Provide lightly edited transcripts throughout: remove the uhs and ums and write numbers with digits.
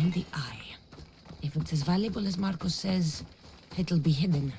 in the eye. If it's as valuable as Marcos says, it'll be hidden.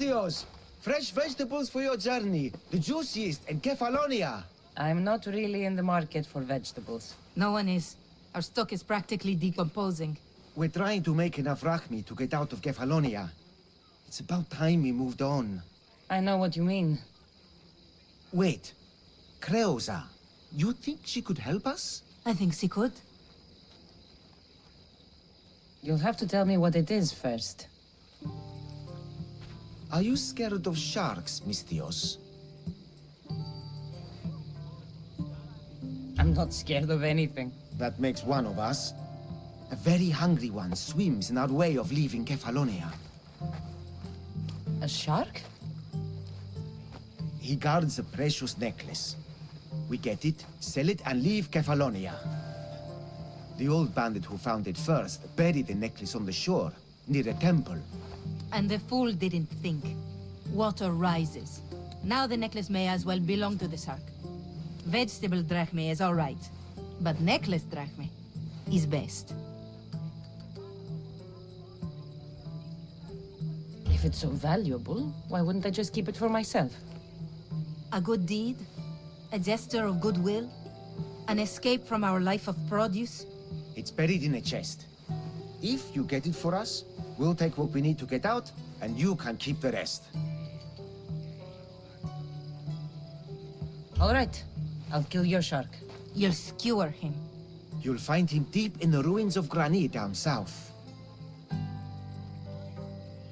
Alexios! Fresh vegetables for your journey. The juiciest in Kefalonia. I'm not really in the market for vegetables. No one is. Our stock is practically decomposing. We're trying to make enough rachmi to get out of Kefalonia. It's about time we moved on. I know what you mean. Wait. Creosa. You think she could help us? I think she could. You'll have to tell me what it is first. Are you scared of sharks, Mythilios? I'm not scared of anything. That makes one of us. A very hungry one swims in our way of leaving Kefalonia. A shark? He guards a precious necklace. We get it, sell it, and leave Kefalonia. The old bandit who found it first buried the necklace on the shore, near a temple. And the fool didn't think. Water rises. Now the necklace may as well belong to the shark. Vegetable drachme is alright, but necklace drachme is best. If it's so valuable, why wouldn't I just keep it for myself? A good deed, a gesture of goodwill, an escape from our life of produce. It's buried in a chest. If you get it for us, we'll take what we need to get out, and you can keep the rest. All right, I'll kill your shark. You'll skewer him. You'll find him deep in the ruins of Granit down south.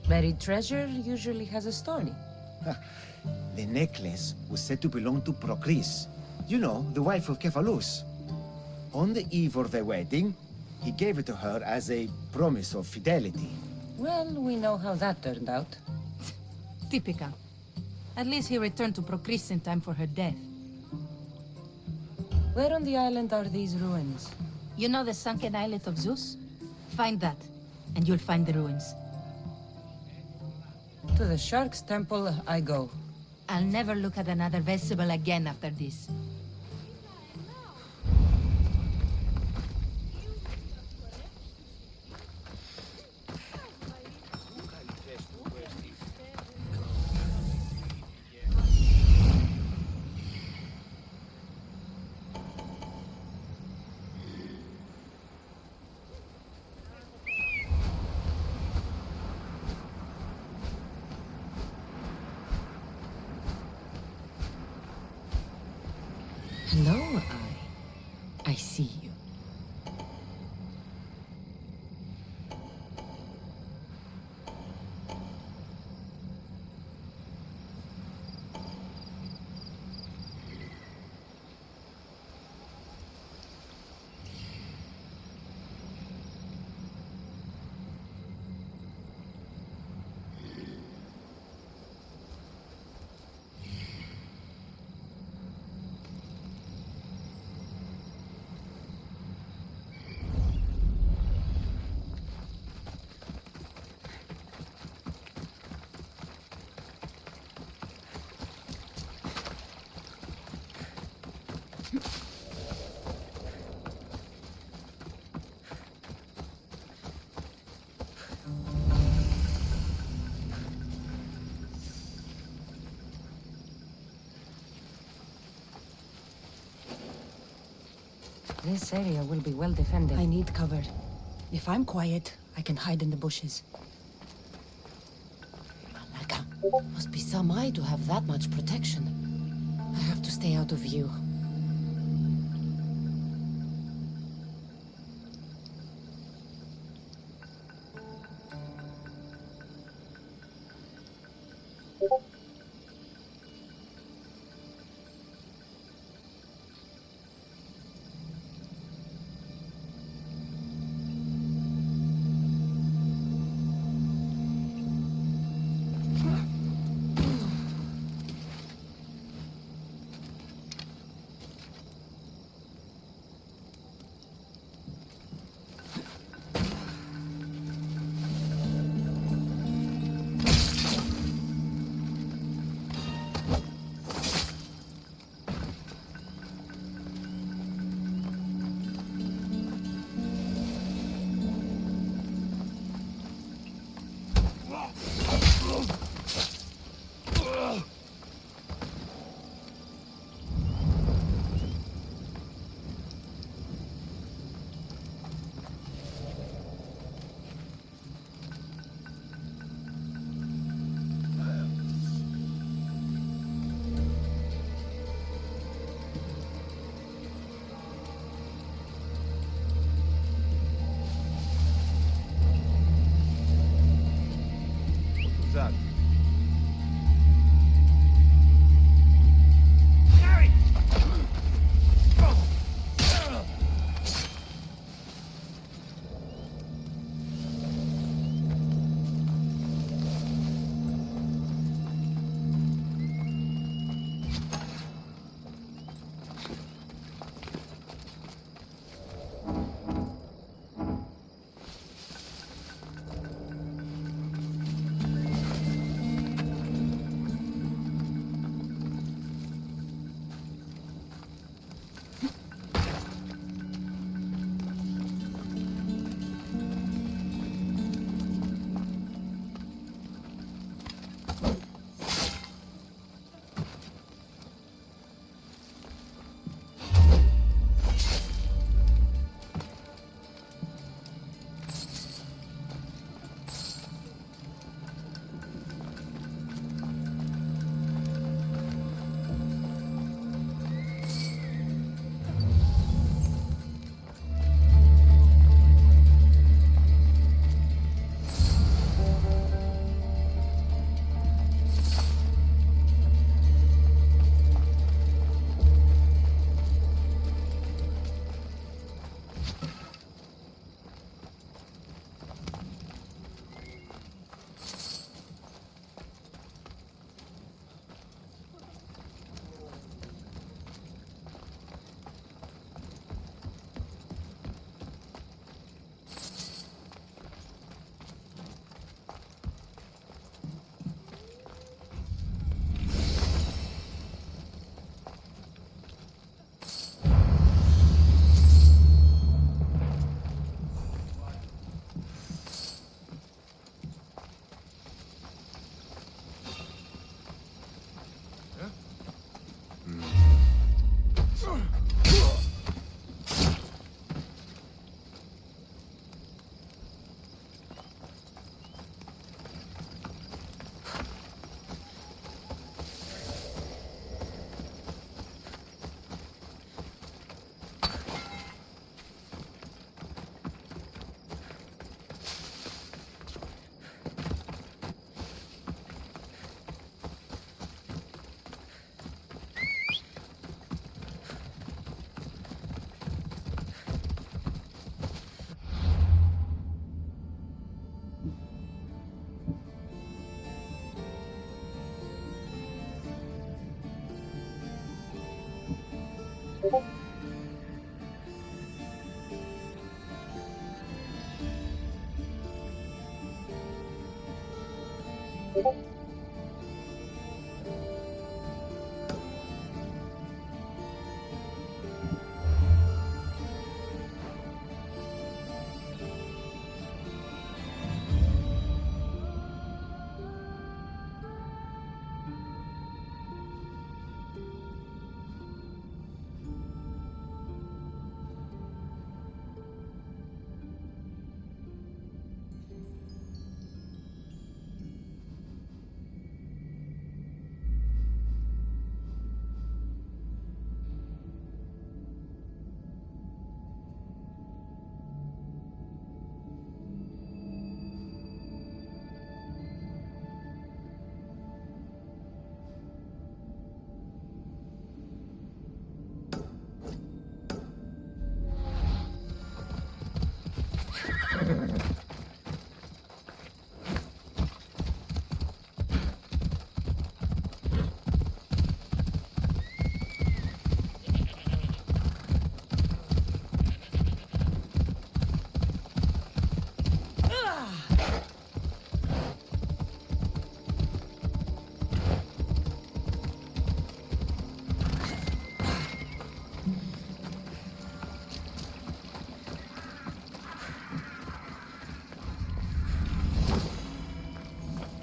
Buried treasure usually has a story. The necklace was said to belong to Procris. You know, the wife of Cephalus. On the eve of their wedding, he gave it to her as a promise of fidelity. Well, we know how that turned out. Typical. At least he returned to Procris in time for her death. Where on the island are these ruins? You know the sunken islet of Zeus? Find that, and you'll find the ruins. To the shark's temple I go. I'll never look at another vegetable again after this. Hello, I see you. This area will be well defended. I need cover. If I'm quiet, I can hide in the bushes. Malaka, must be some eye to have that much protection. I have to stay out of view.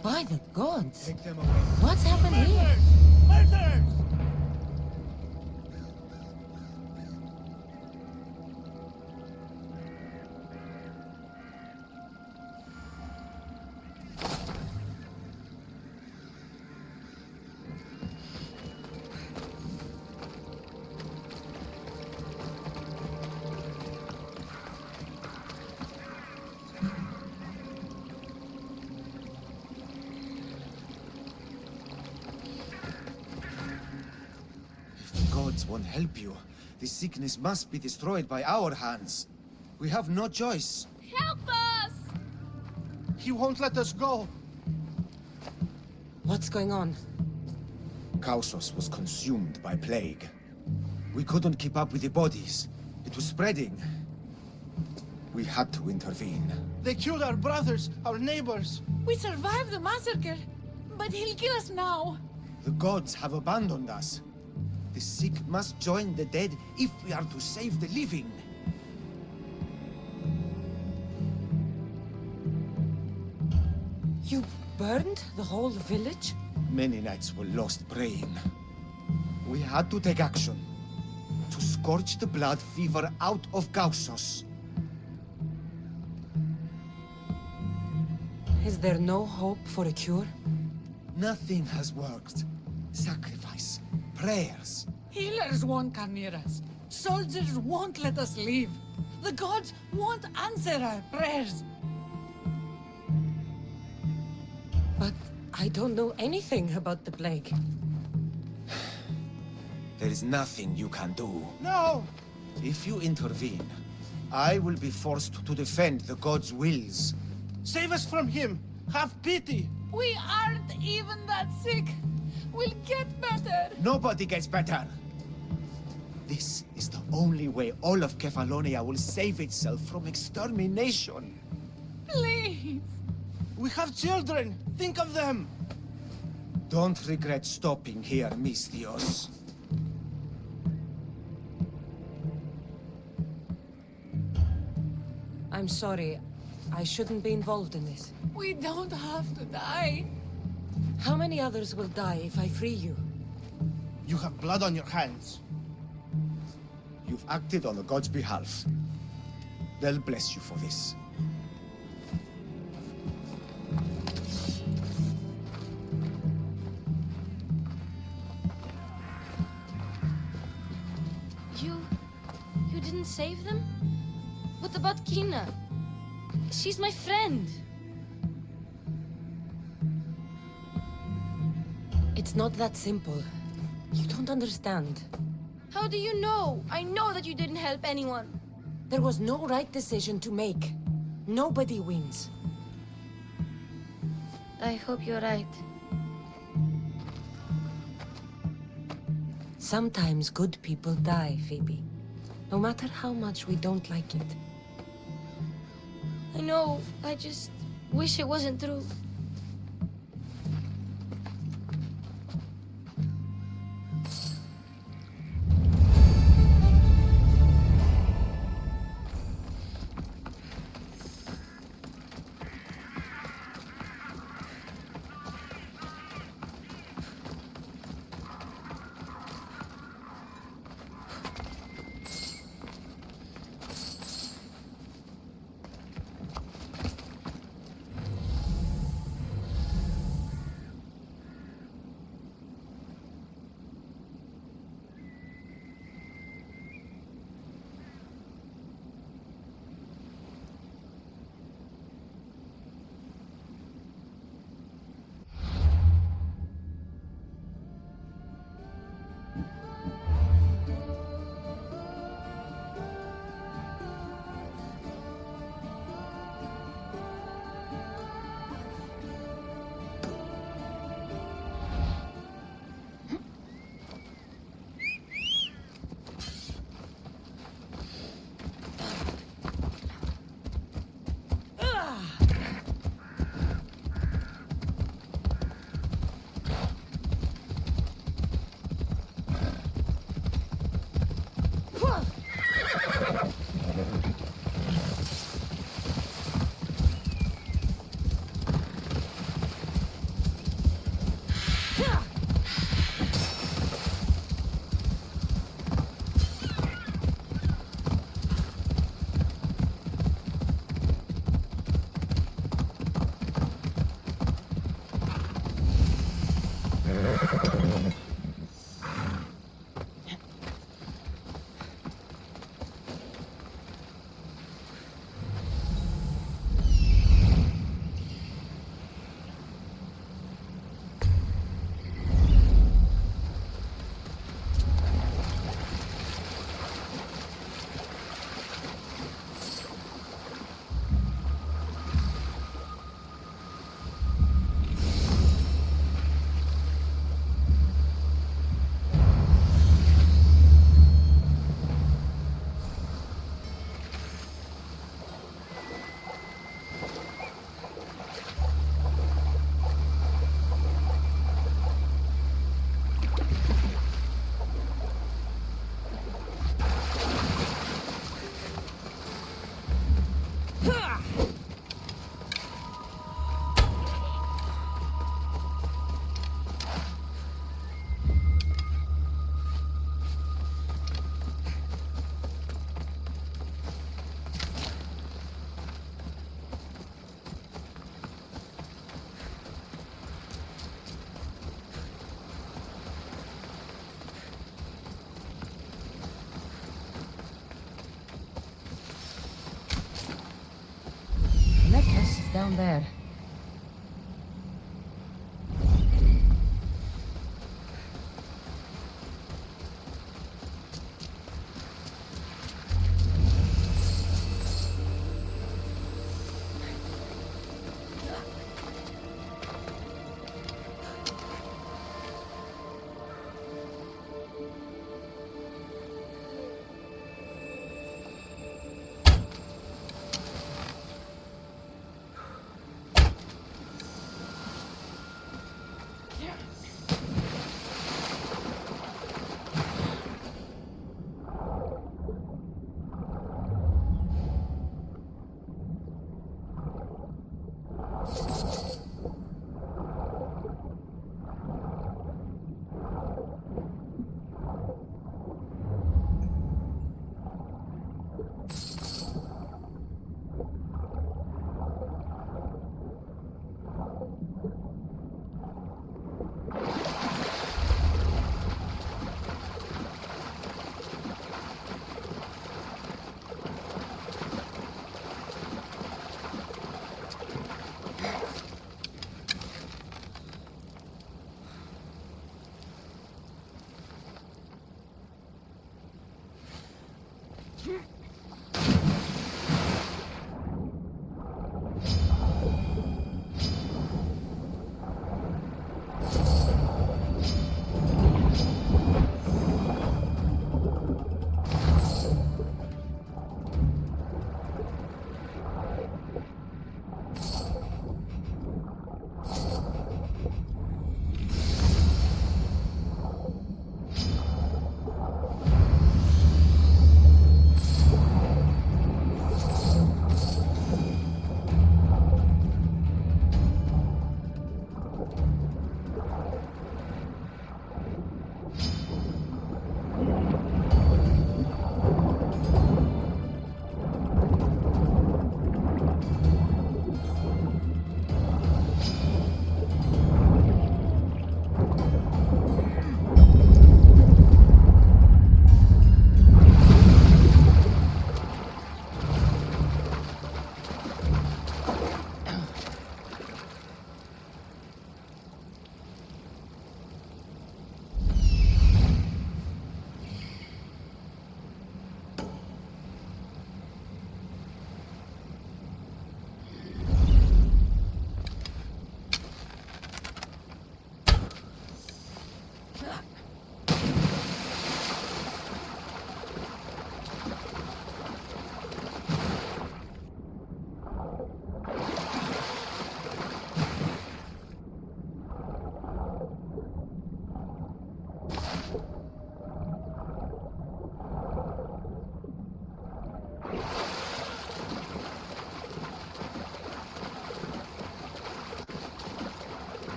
By the gods! Take them away. What's happened here? Murderers! Won't help you. This sickness must be destroyed by our hands. We have no choice. Help us! He won't let us go. What's going on? Kaussos was consumed by plague. We couldn't keep up with the bodies. It was spreading. We had to intervene. They killed our brothers, our neighbors. We survived the massacre, but he'll kill us now. The gods have abandoned us. The sick must join the dead if we are to save the living. You burned the whole village? Many nights were lost praying. We had to take action. To scorch the blood fever out of Gaussos. Is there no hope for a cure? Nothing has worked. Sacrifice, prayers. Healers won't come near us. Soldiers won't let us leave. The gods won't answer our prayers. But I don't know anything about the plague. There is nothing you can do. No! If you intervene, I will be forced to defend the gods' wills. Save us from him! Have pity! We aren't even that sick. We'll get better. Nobody gets better. This is the only way all of Kefalonia will save itself from extermination. Please. We have children! Think of them! Don't regret stopping here, Mythology. I'm sorry. I shouldn't be involved in this. We don't have to die. How many others will die if I free you? You have blood on your hands. You've acted on the gods' behalf. They'll bless you for this. You didn't save them? What about Kina? She's my friend. It's not that simple. You don't understand. How do you know? I know that you didn't help anyone. There was no right decision to make. Nobody wins. I hope you're right. Sometimes good people die, Phoebe. No matter how much we don't like it. I know. I just wish it wasn't true. down there.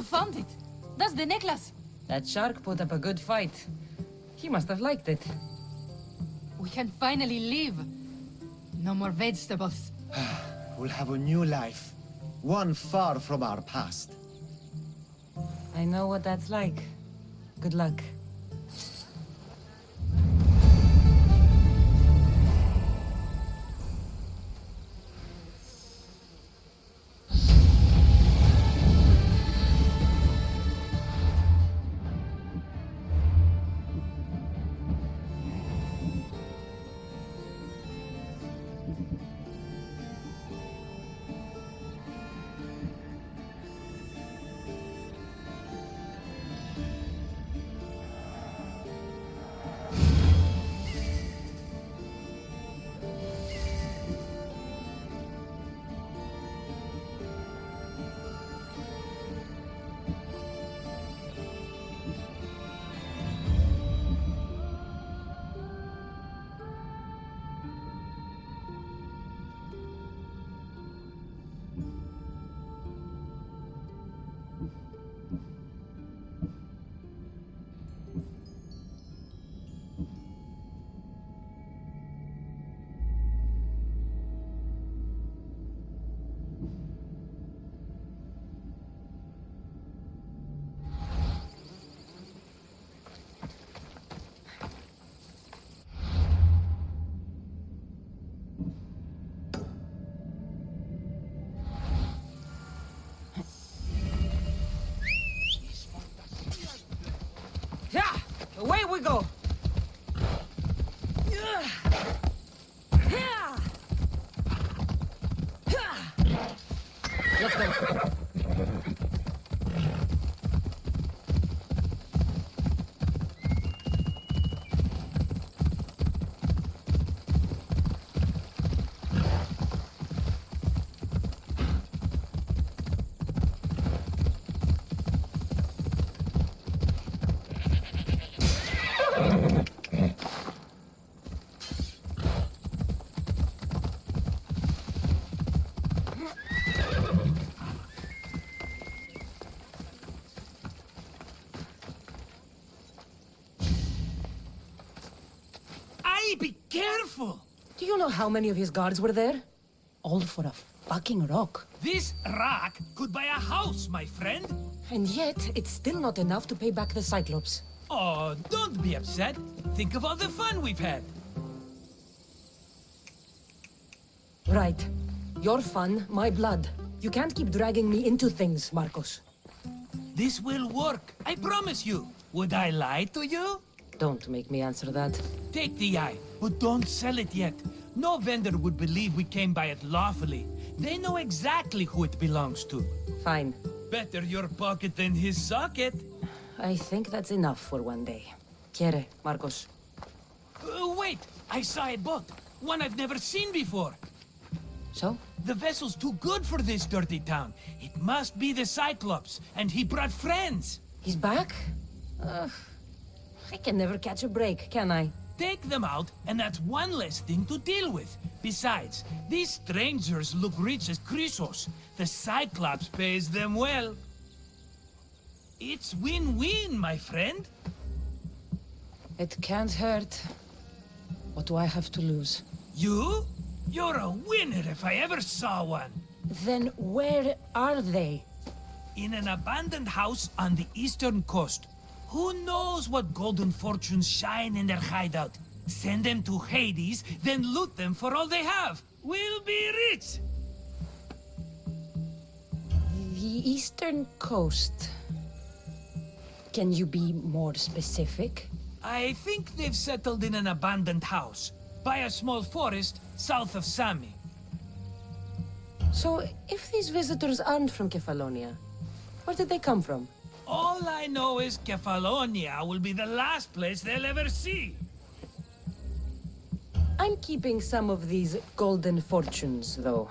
found it. That's the necklace. That shark put up a good fight. He must have liked it. We can finally leave. No more vegetables. We'll have a new life. One far from our past. I know what that's like. Good luck. Yeah! Away we go! Let's go. Be careful! Do you know how many of his guards were there? All for a fucking rock. This rock could buy a house, my friend. And yet, it's still not enough to pay back the Cyclops. Oh, don't be upset. Think of all the fun we've had. Right. Your fun, my blood. You can't keep dragging me into things, Marcos. This will work, I promise you. Would I lie to you? Don't make me answer that. Take the eye, but don't sell it yet. No vendor would believe we came by it lawfully. They know exactly who it belongs to. Fine. Better your pocket than his socket. I think that's enough for one day. Quiere, Marcos. Wait! I saw a boat. One I've never seen before. So? The vessel's too good for this dirty town. It must be the Cyclops, and he brought friends. He's back? I can never catch a break, can I? Take them out, and that's one less thing to deal with. Besides, these strangers look rich as Chrysos. The Cyclops pays them well. It's win-win, my friend. It can't hurt. What do I have to lose? You? You're a winner if I ever saw one. Then where are they? In an abandoned house on the eastern coast. Who knows what golden fortunes shine in their hideout? Send them to Hades, then loot them for all they have. We'll be rich! The eastern coast. Can you be more specific? I think they've settled in an abandoned house, by a small forest south of Sami. So, if these visitors aren't from Kefalonia, where did they come from? All I know is Kefalonia will be the last place they'll ever see. I'm keeping some of these golden fortunes, though.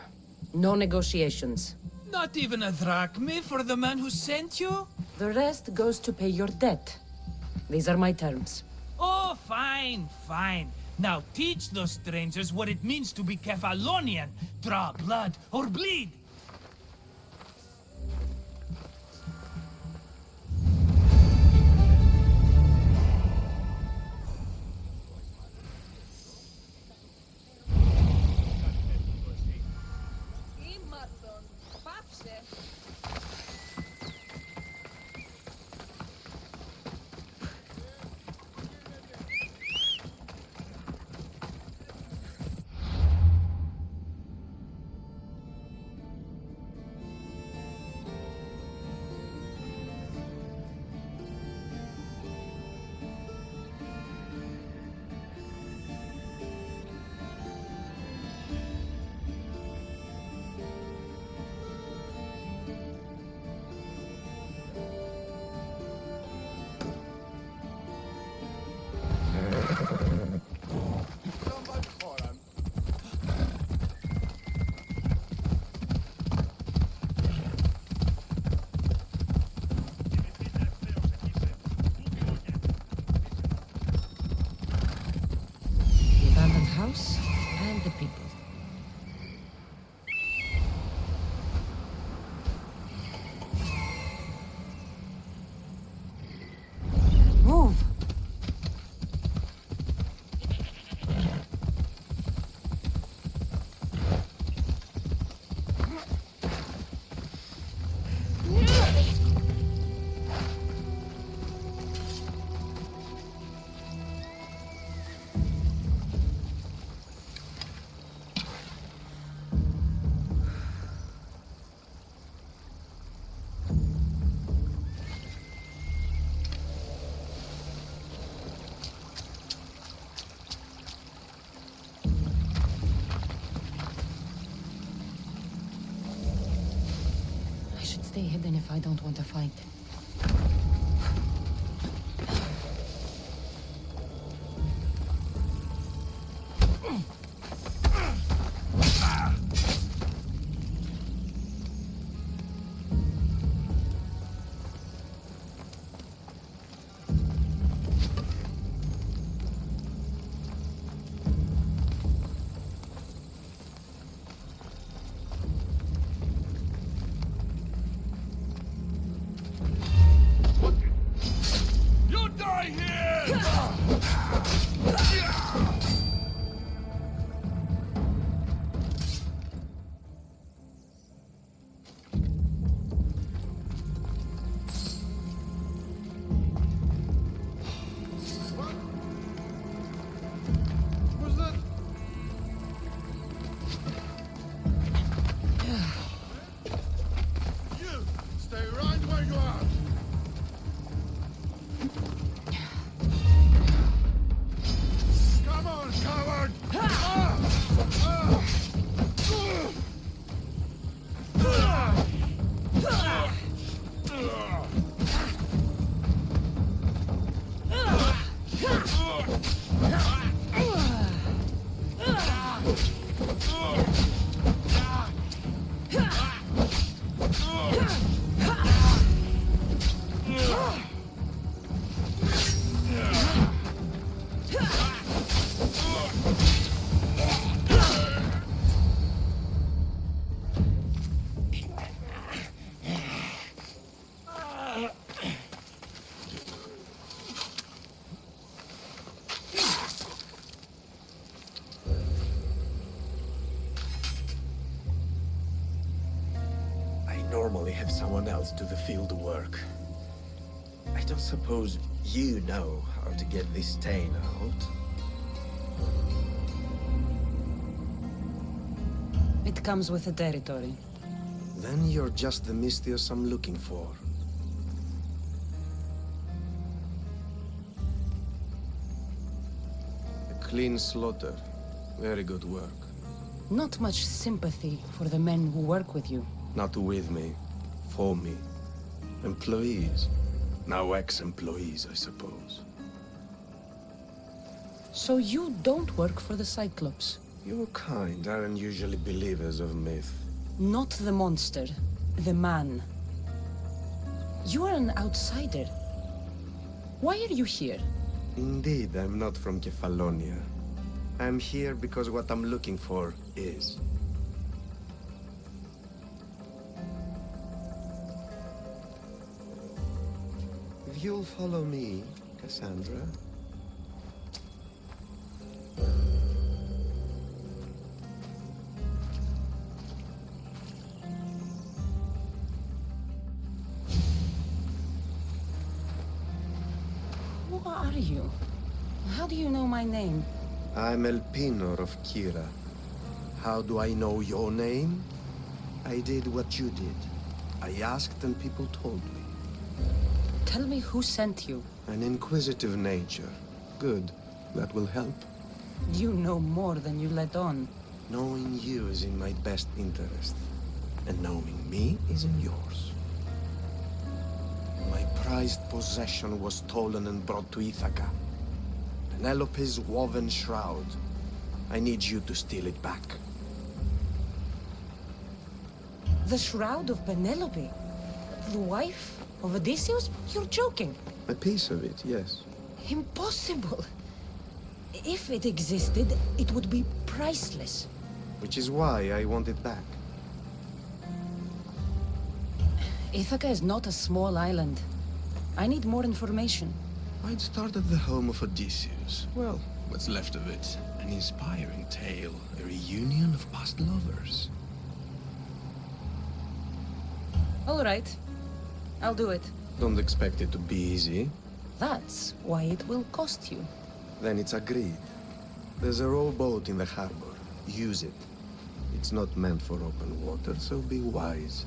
No negotiations. Not even a drachme for the man who sent you? The rest goes to pay your debt. These are my terms. Oh, fine, fine. Now teach those strangers what it means to be Kefalonian. Draw blood or bleed. house and the people. Move! I should stay hidden if I don't want to fight. You die here! Who's that? You! Stay right where you are! Come on, coward! I normally have someone else do the field work. I don't suppose you know how to get this stain out? It comes with the territory. Then you're just the Mystios I'm looking for. A clean slaughter. Very good work. Not much sympathy for the men who work with you. Not with me. For me. Employees. Now ex-employees, I suppose. So you don't work for the Cyclops? Your kind aren't usually believers of myth. Not the monster, the man. You are an outsider. Why are you here? Indeed, I'm not from Kefalonia. I'm here because what I'm looking for is. If you'll follow me, Kassandra. Who are you? How do you know my name? I'm Elpinor of Kira. How do I know your name? I did what you did. I asked and people told me. Tell me who sent you. An inquisitive nature. Good. That will help. You know more than you let on. Knowing you is in my best interest. And knowing me is in yours. My prized possession was stolen and brought to Ithaca. Penelope's woven shroud. I need you to steal it back. The shroud of Penelope? The wife of Odysseus? You're joking. A piece of it, yes. Impossible. If it existed, it would be priceless. Which is why I want it back. Ithaca is not a small island. I need more information. I'd start at the home of Odysseus. Well, what's left of it. An inspiring tale, a reunion of past lovers. All right. I'll do it. Don't expect it to be easy. That's why it will cost you. Then it's agreed. There's a rowboat in the harbor. Use it. It's not meant for open water, so be wise.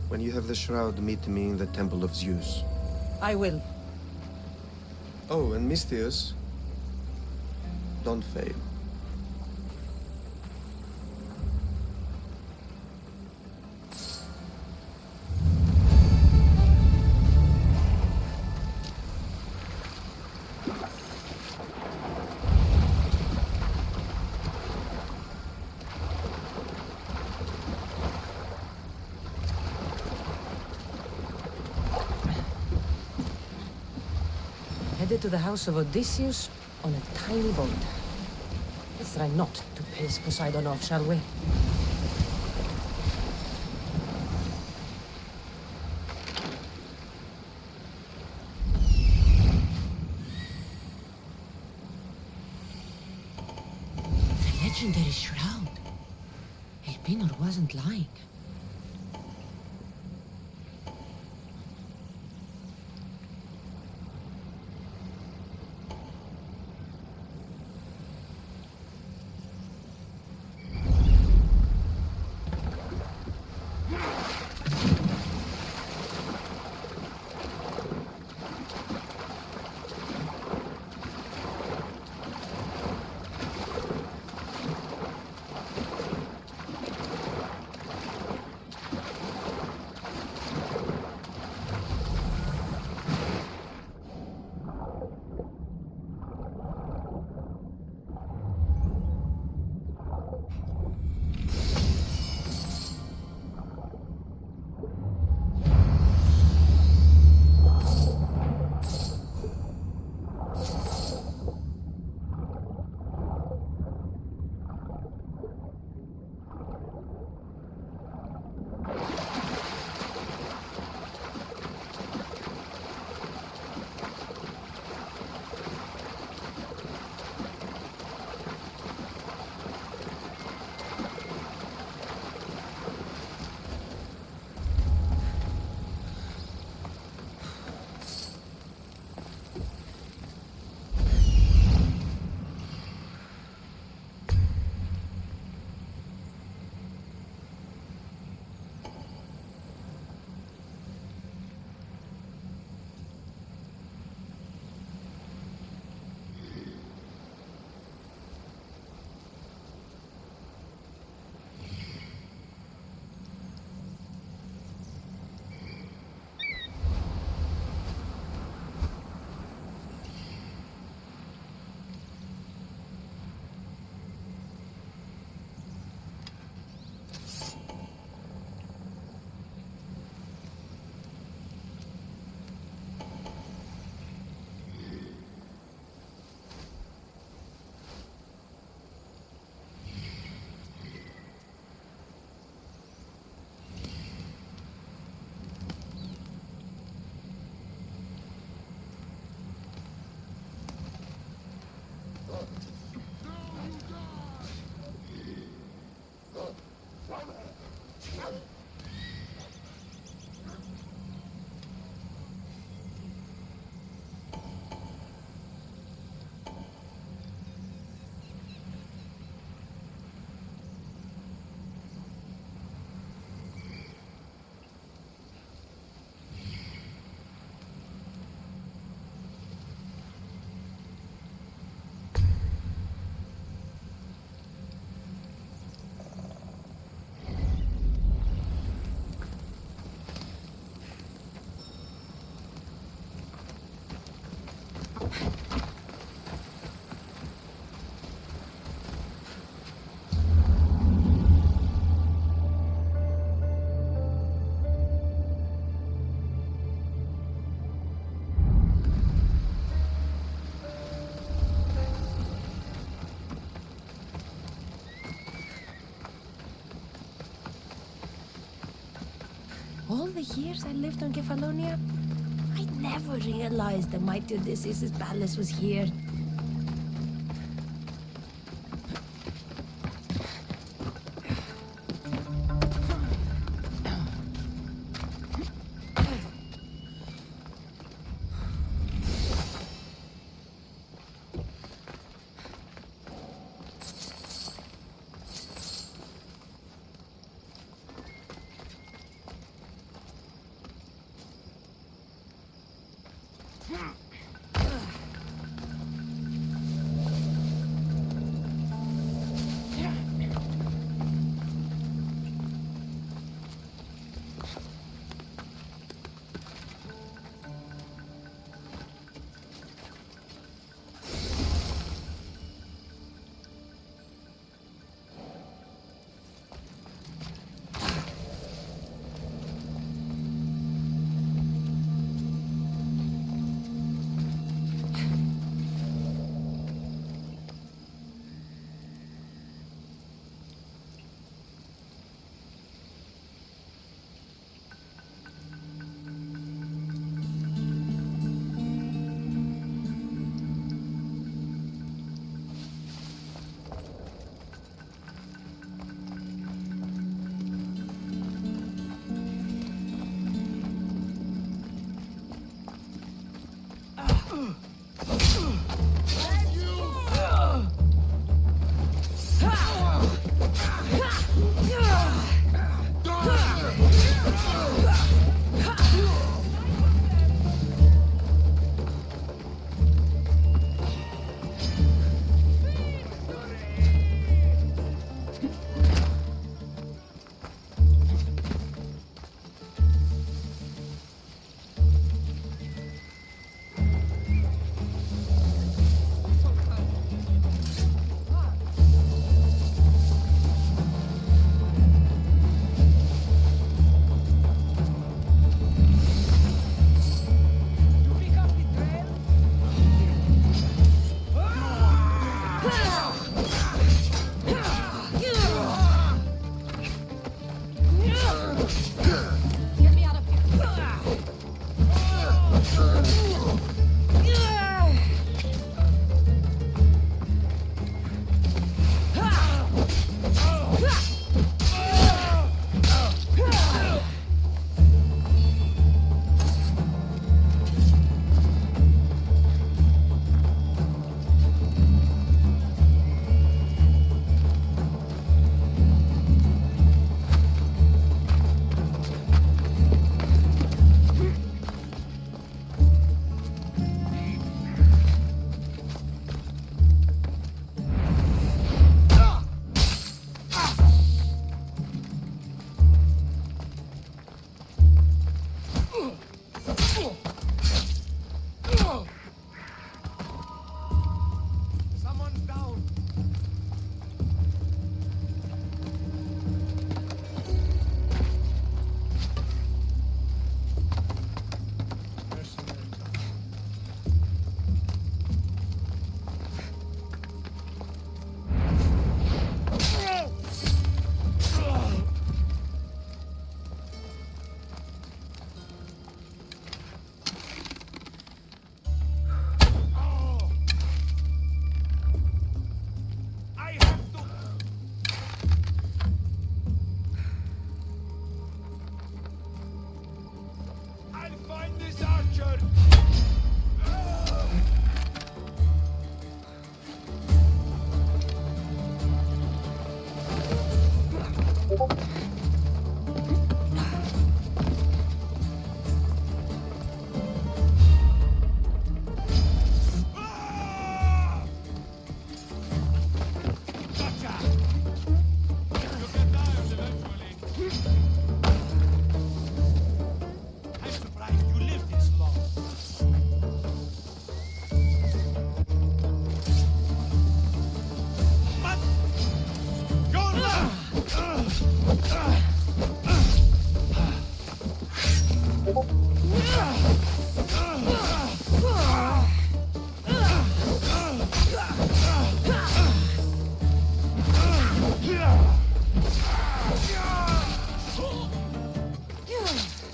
When you have the shroud, meet me in the Temple of Zeus. I will. Oh, and Misthios, don't fail. Headed to the house of Odysseus on a tiny boat. Let's try not to piss Poseidon off, shall we? The legendary shroud. Elpinor wasn't lying. years I lived on Kefalonia, I never realized the mighty Odysseus' palace was here.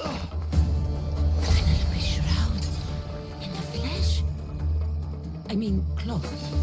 Ugh. I mean, cloth.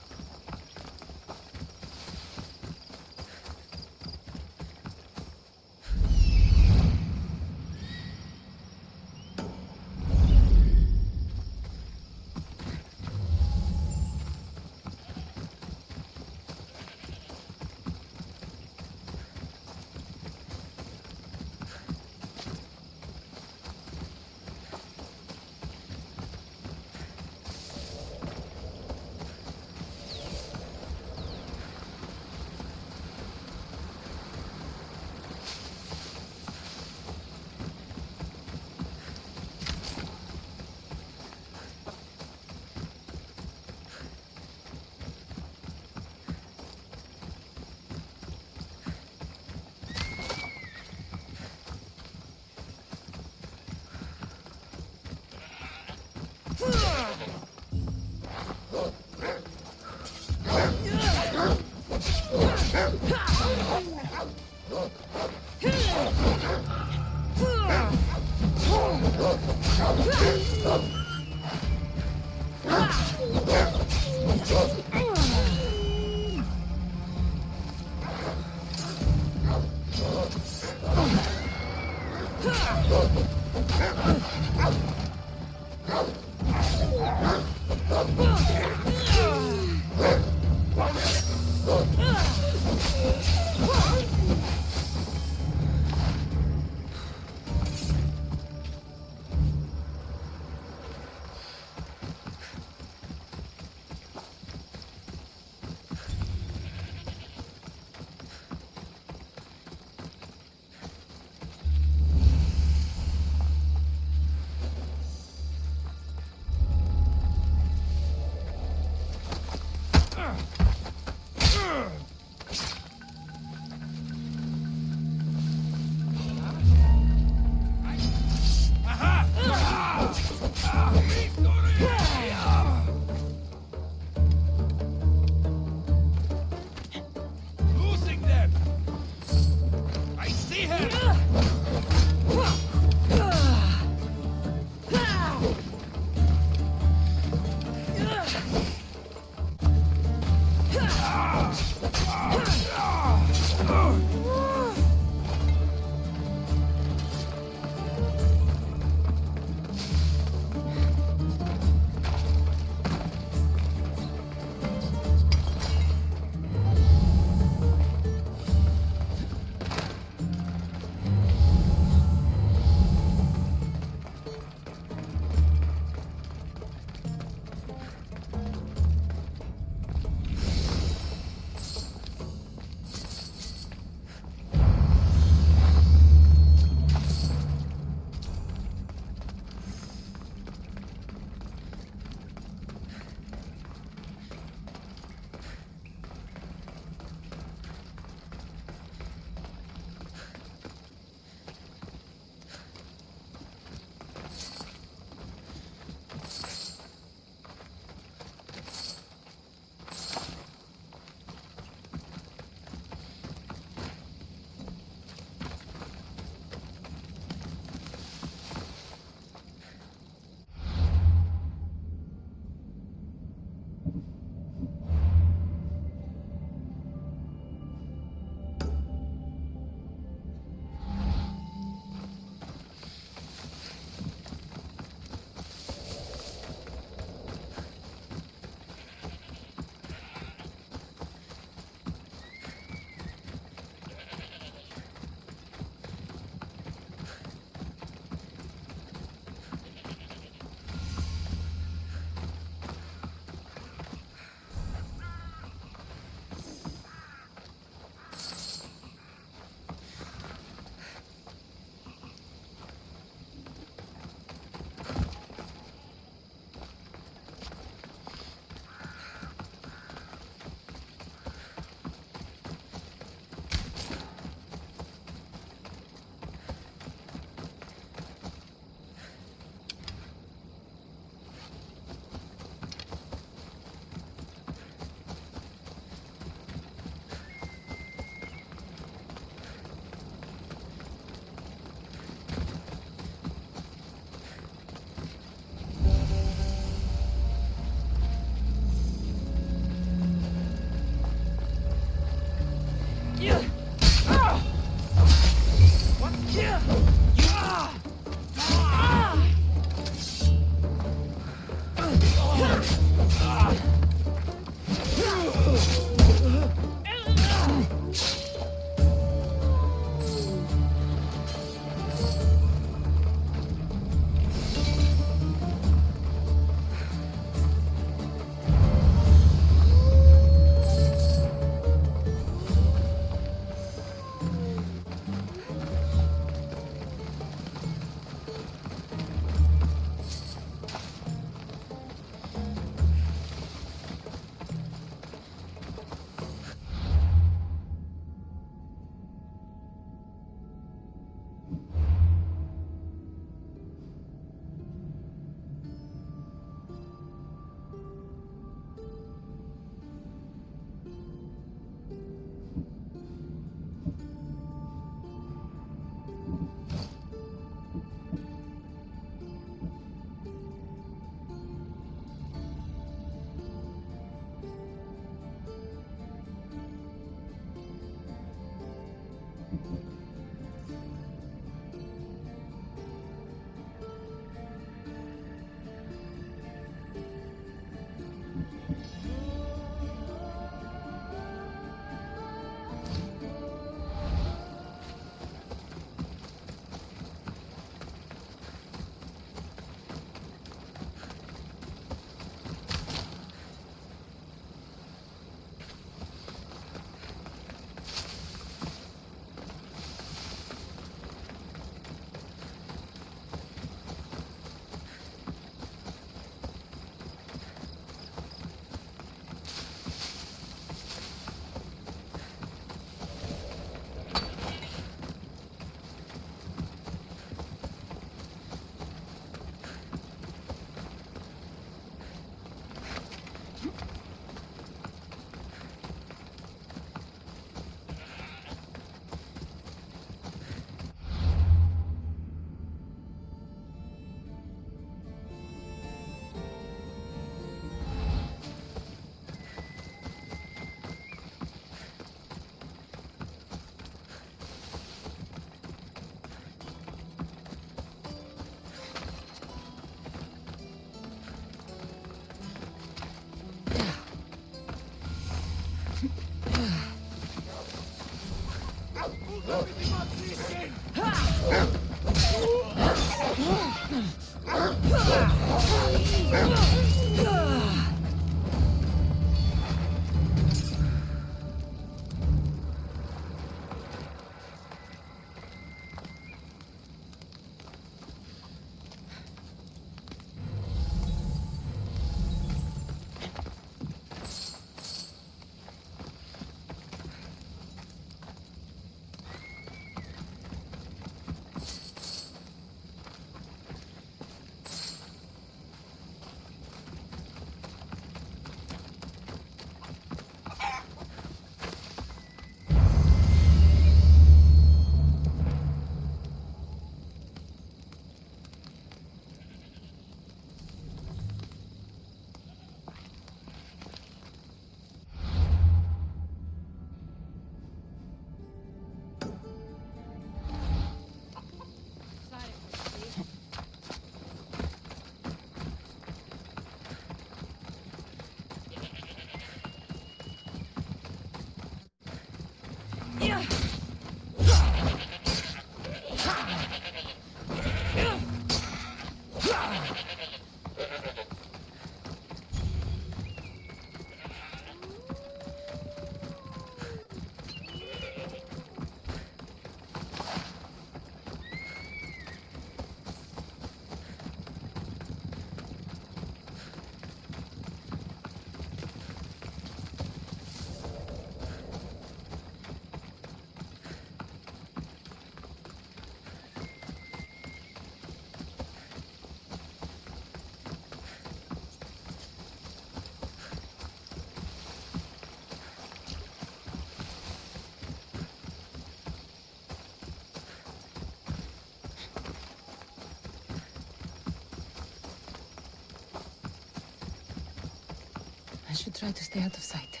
I should try to stay out of sight.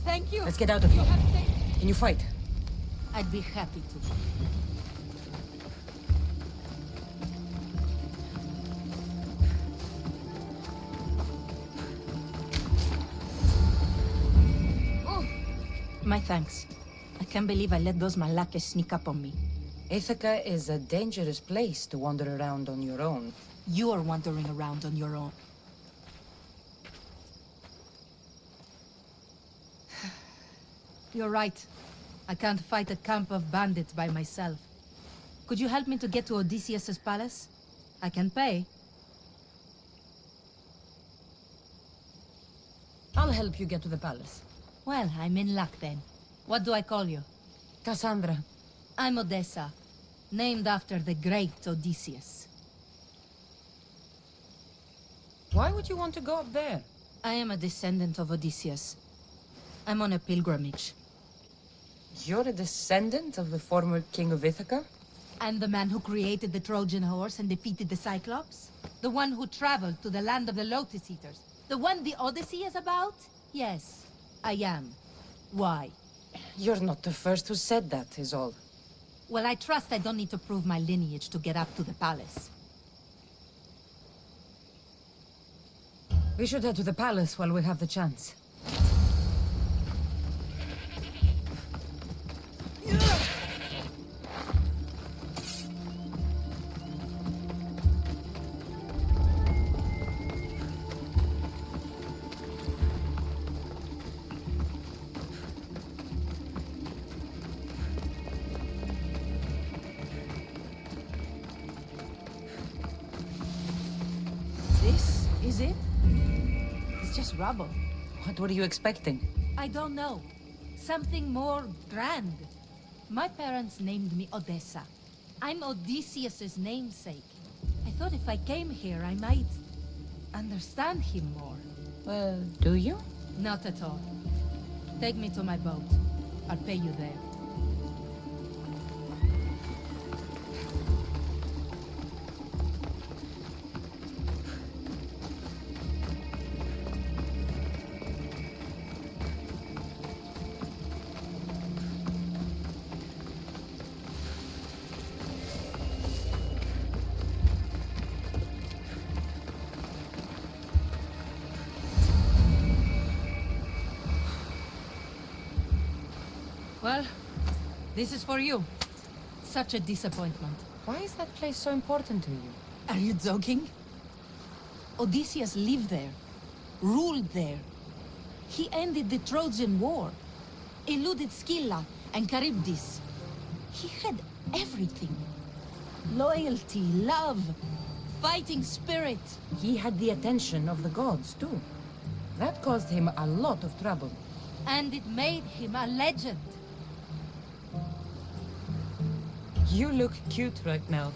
Thank you. Let's get out of here. Can you fight? I'd be happy to. Oh, my thanks. I can't believe I let those Malakas sneak up on me. Ithaca is a dangerous place to wander around on your own. You're wandering around on your own. You're right. I can't fight a camp of bandits by myself. Could you help me to get to Odysseus's palace? I can pay. I'll help you get to the palace. Well, I'm in luck then. What do I call you? Kassandra. I'm Odessa, named after the great Odysseus. Why would you want to go up there? I am a descendant of Odysseus. I'm on a pilgrimage. You're a descendant of the former king of Ithaca? I'm the man who created the Trojan horse and defeated the Cyclops? The one who traveled to the land of the Lotus Eaters? The one the Odyssey is about? Yes, I am. Why? You're not the first who said that, is all. Well, I trust I don't need to prove my lineage to get up to the palace. We should head to the palace while we have the chance. This is it? It's just rubble. What were you expecting? I don't know. Something more grand. My parents named me Odessa. I'm Odysseus's namesake. I thought if I came here, I might understand him more. Well, do you? Not at all. Take me to my boat. I'll pay you there. Well, this is for you. Such a disappointment. Why is that place so important to you? Are you joking? Odysseus lived there, ruled there. He ended the Trojan War, eluded Scylla and Charybdis. He had everything. Loyalty, love, fighting spirit. He had the attention of the gods, too. That caused him a lot of trouble. And it made him a legend. You look cute right now.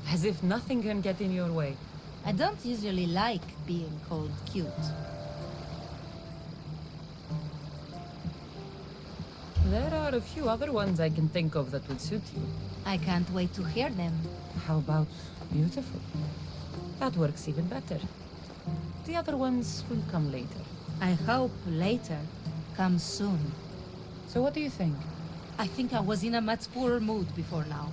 As if nothing can get in your way. I don't usually like being called cute. There are a few other ones I can think of that would suit you. I can't wait to hear them. How about beautiful? That works even better. The other ones will come later. I hope later comes soon. So what do you think? I think I was in a much poorer mood before now.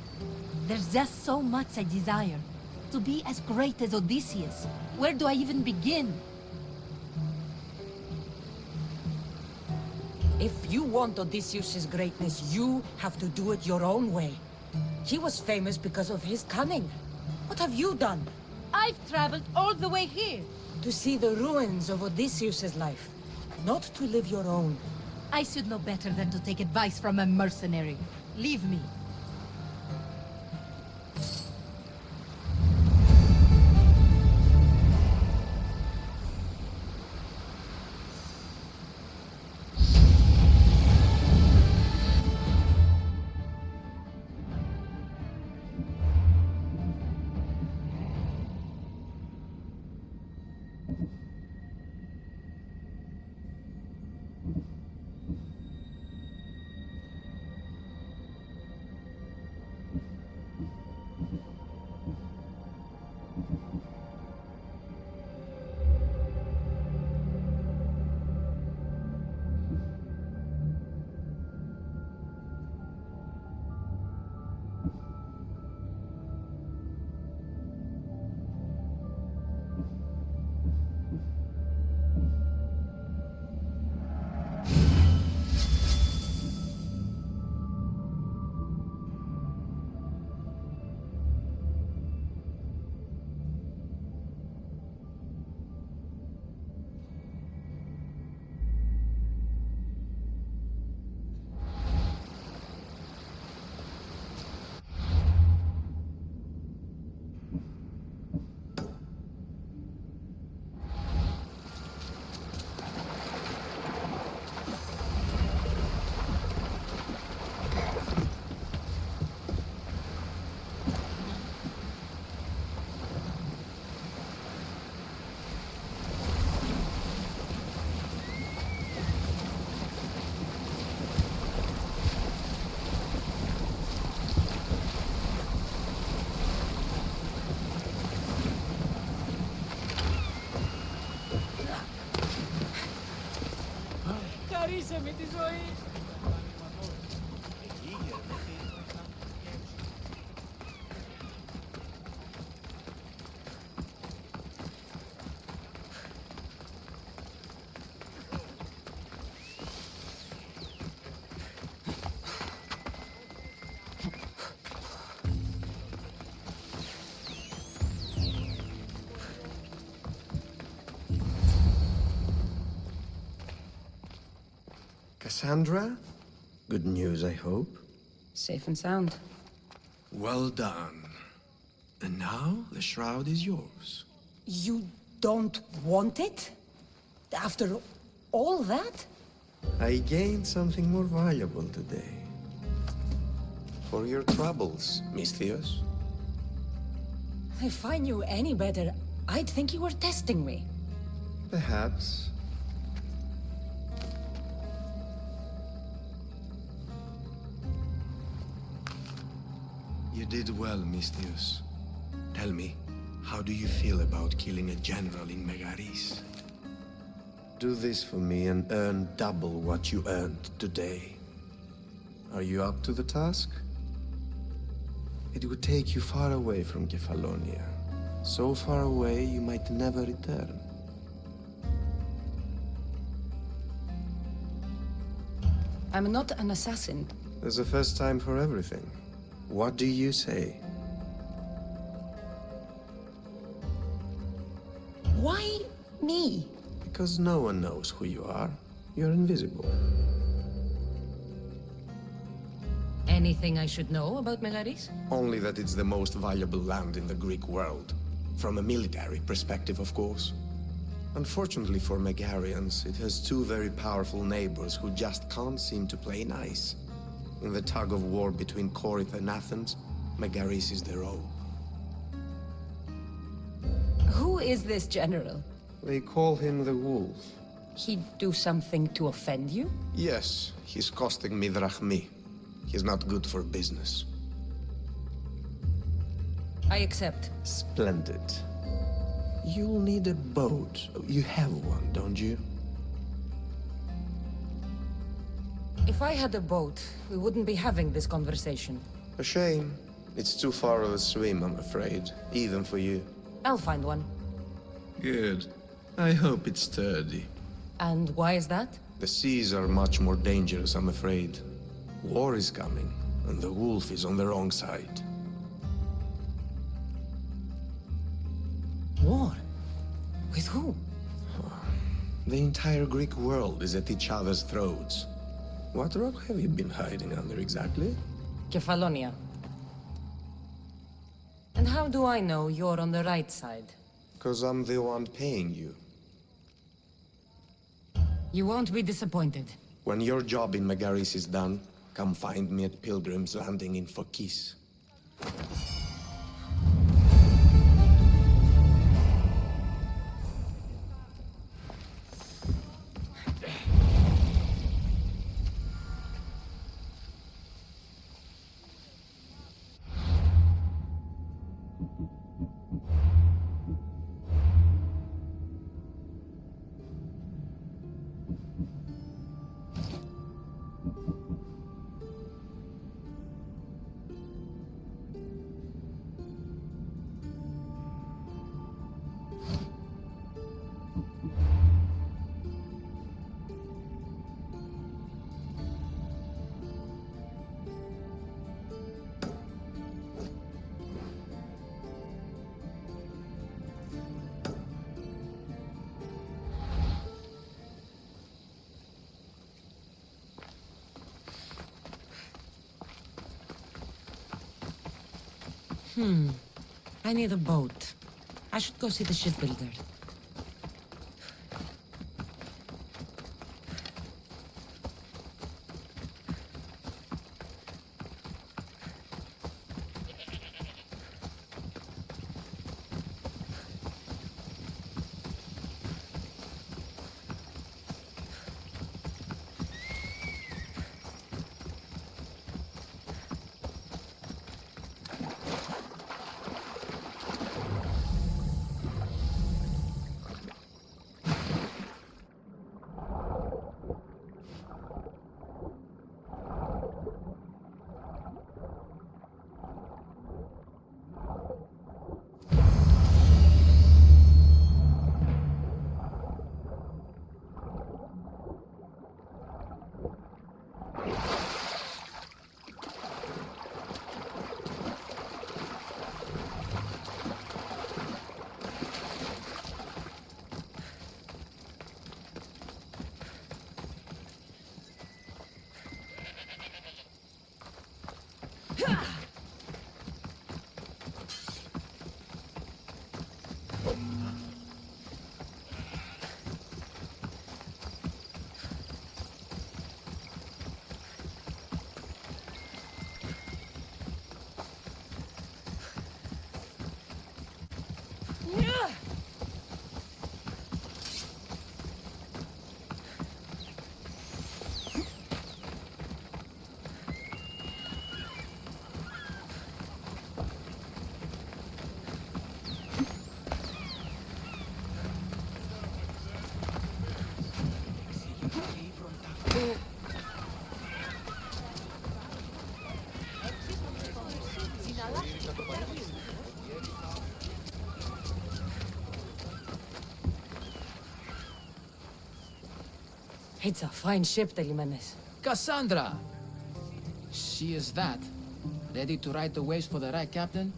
There's just so much I desire. To be as great as Odysseus. Where do I even begin? If you want Odysseus' greatness, you have to do it your own way. He was famous because of his cunning. What have you done? I've traveled all the way here. To see the ruins of Odysseus' life, not to live your own. I should know better than to take advice from a mercenary. Leave me. Χαρίσαμε τη ζωή. Kassandra? Good news, I hope. Safe and sound. Well done. And now the shroud is yours. You don't want it? After all that? I gained something more valuable today. For your troubles, Mythilios. If I knew any better, I'd think you were testing me. Perhaps. You did well, Mystios. Tell me, how do you feel about killing a general in Megaris? Do this for me and earn double what you earned today. Are you up to the task? It would take you far away from Kefalonia. So far away you might never return. I'm not an assassin. There's a first time for everything. What do you say? Why me? Because no one knows who you are. You're invisible. Anything I should know about Megaris? Only that it's the most valuable land in the Greek world. From a military perspective, of course. Unfortunately for Megarians, it has two very powerful neighbors who just can't seem to play nice. In the tug of war between Corinth and Athens, Megaris is their own. Who is this general? They call him the Wolf. He'd do something to offend you? Yes, he's costing me drachmi. He's not good for business. I accept. Splendid. You'll need a boat. You have one, don't you? If I had a boat, we wouldn't be having this conversation. A shame. It's too far of a swim, I'm afraid. Even for you. I'll find one. Good. I hope it's sturdy. And why is that? The seas are much more dangerous, I'm afraid. War is coming, and the wolf is on the wrong side. War? With who? The entire Greek world is at each other's throats. What rock have you been hiding under exactly? Kefalonia. And how do I know you're on the right side? 'Cause I'm the one paying you. You won't be disappointed. When your job in Megaris is done, come find me at Pilgrim's Landing in Phokis. I need a boat. I should go see the shipbuilder. It's a fine ship, Telimenes. Kassandra! She is that. Ready to ride the waves for the right captain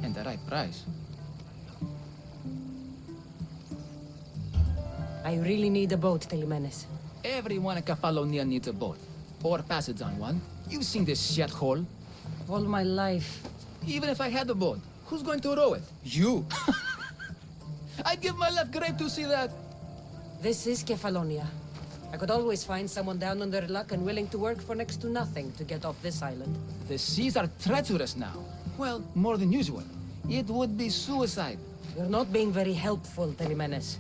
and the right price. I really need a boat, Telimenes. Everyone in Kefalonia needs a boat. Or passage on one. You've seen this shithole. All my life. Even if I had a boat, who's going to row it? You! I'd give my left grape to see that. This is Kefalonia. I could always find someone down on their luck and willing to work for next to nothing to get off this island. The seas are treacherous now. Well, more than usual. It would be suicide. You're not being very helpful, Telimenes.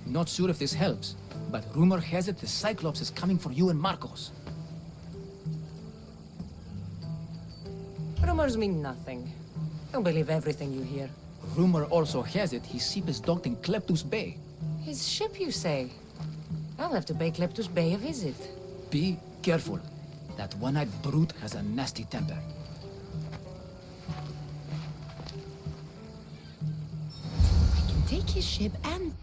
Not sure if this helps, but rumor has it the Cyclops is coming for you and Marcos. Rumors mean nothing. Don't believe everything you hear. Rumor also has it his ship is docked in Kleptus Bay. His ship, you say? I'll have to pay Kleptus Bay a visit. Be careful. That one-eyed brute has a nasty temper. I can take his ship and...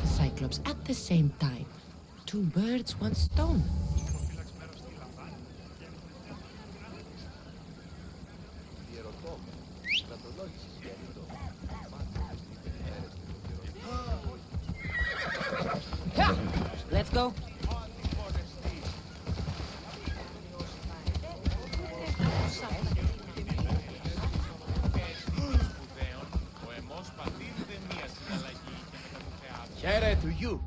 Cyclops at the same time. Two birds, one stone. Let's go. Χαίρε to you.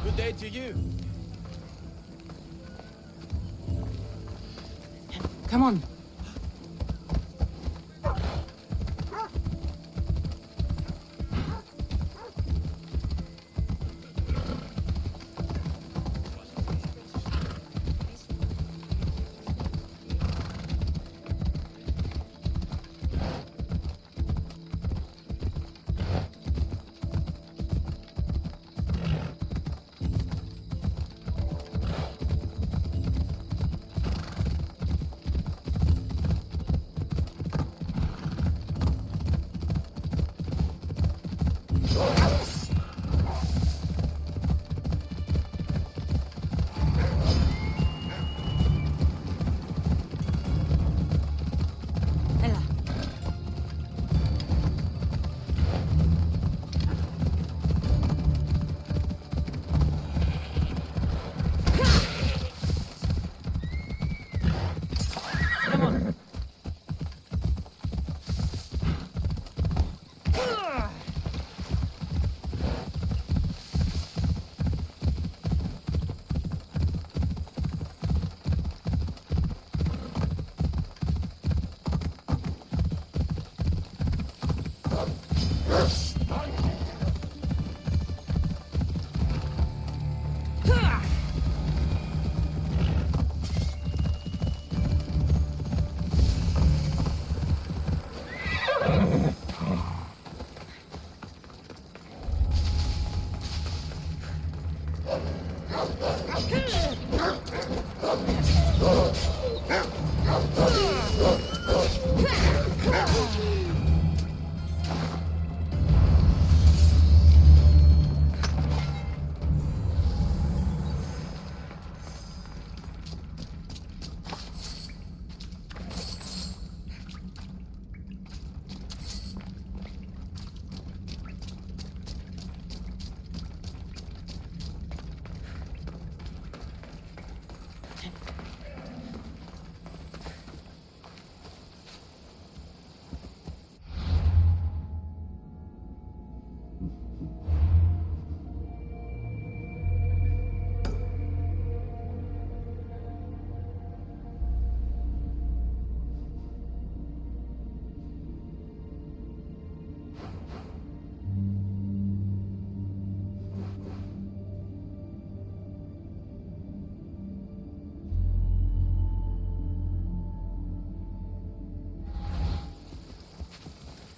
Good day to you. Come on.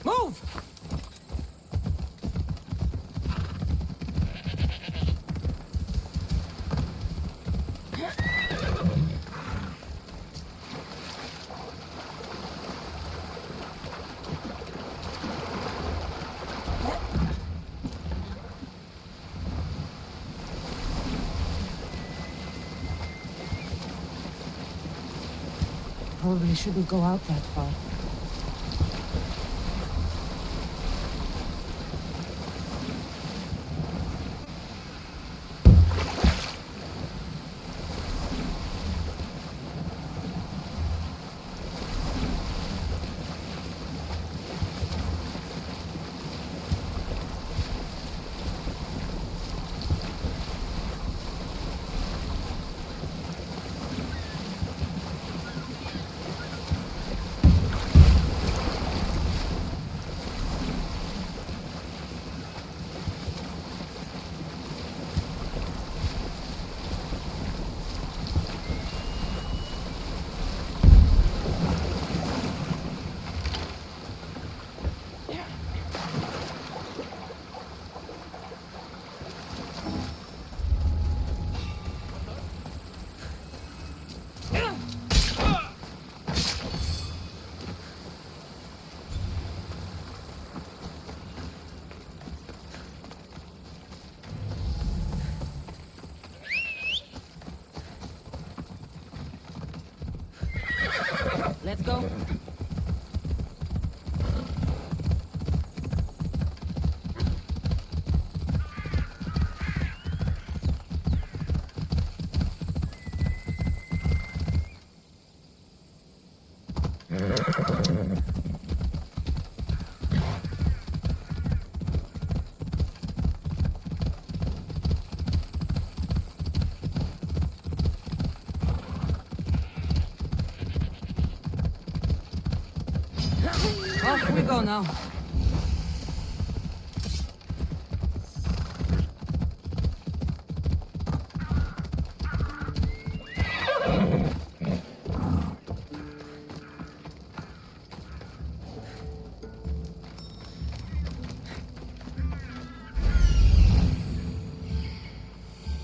Move! Probably shouldn't go out that far. Let's go. Off we go now.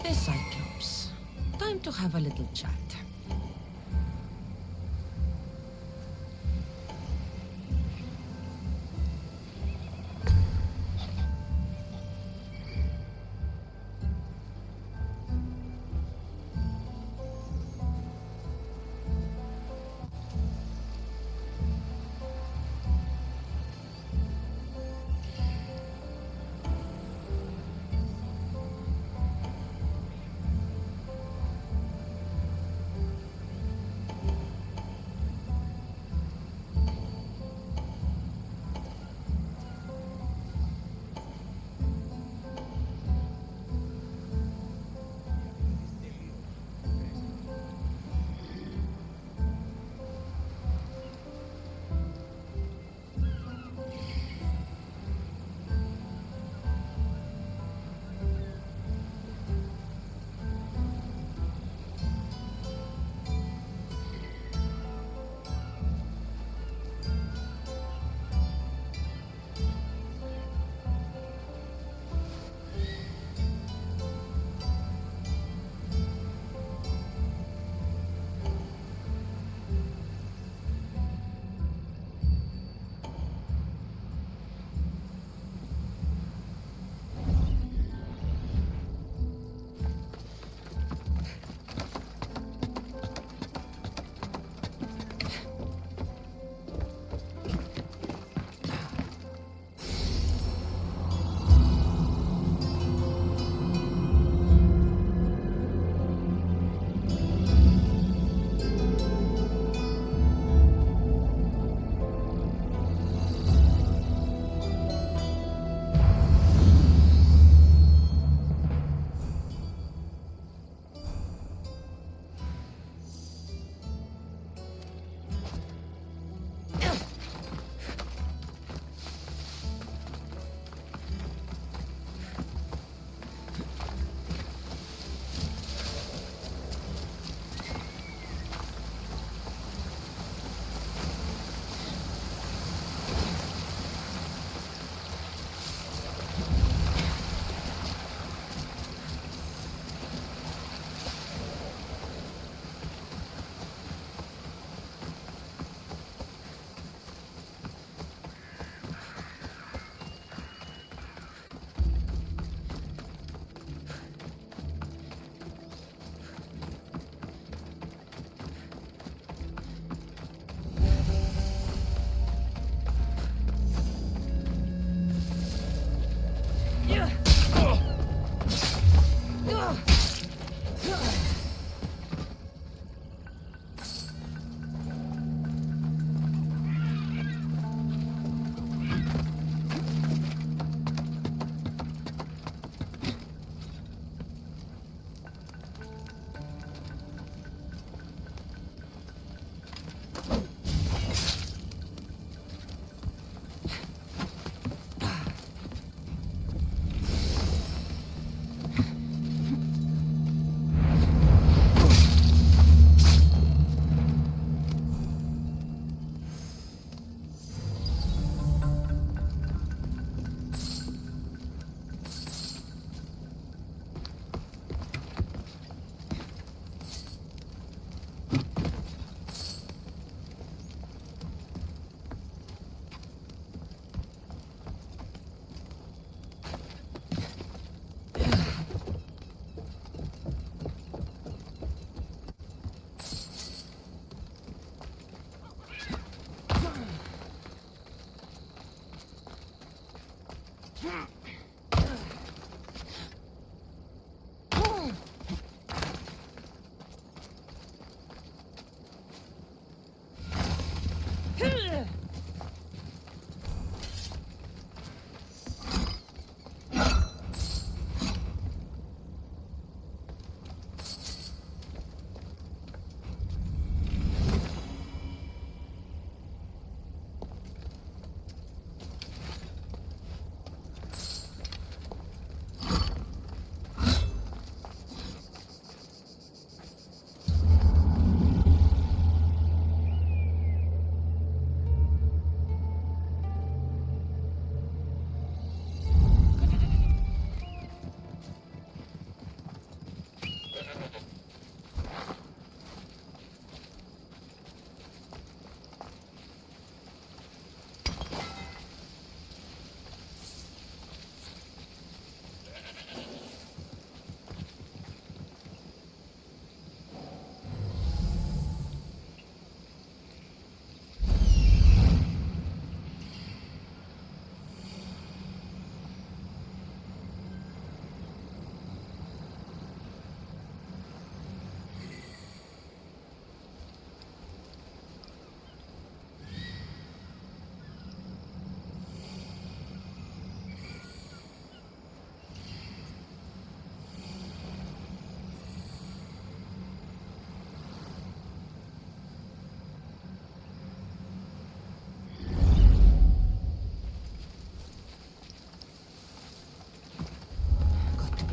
The Cyclops. Time to have a little chat.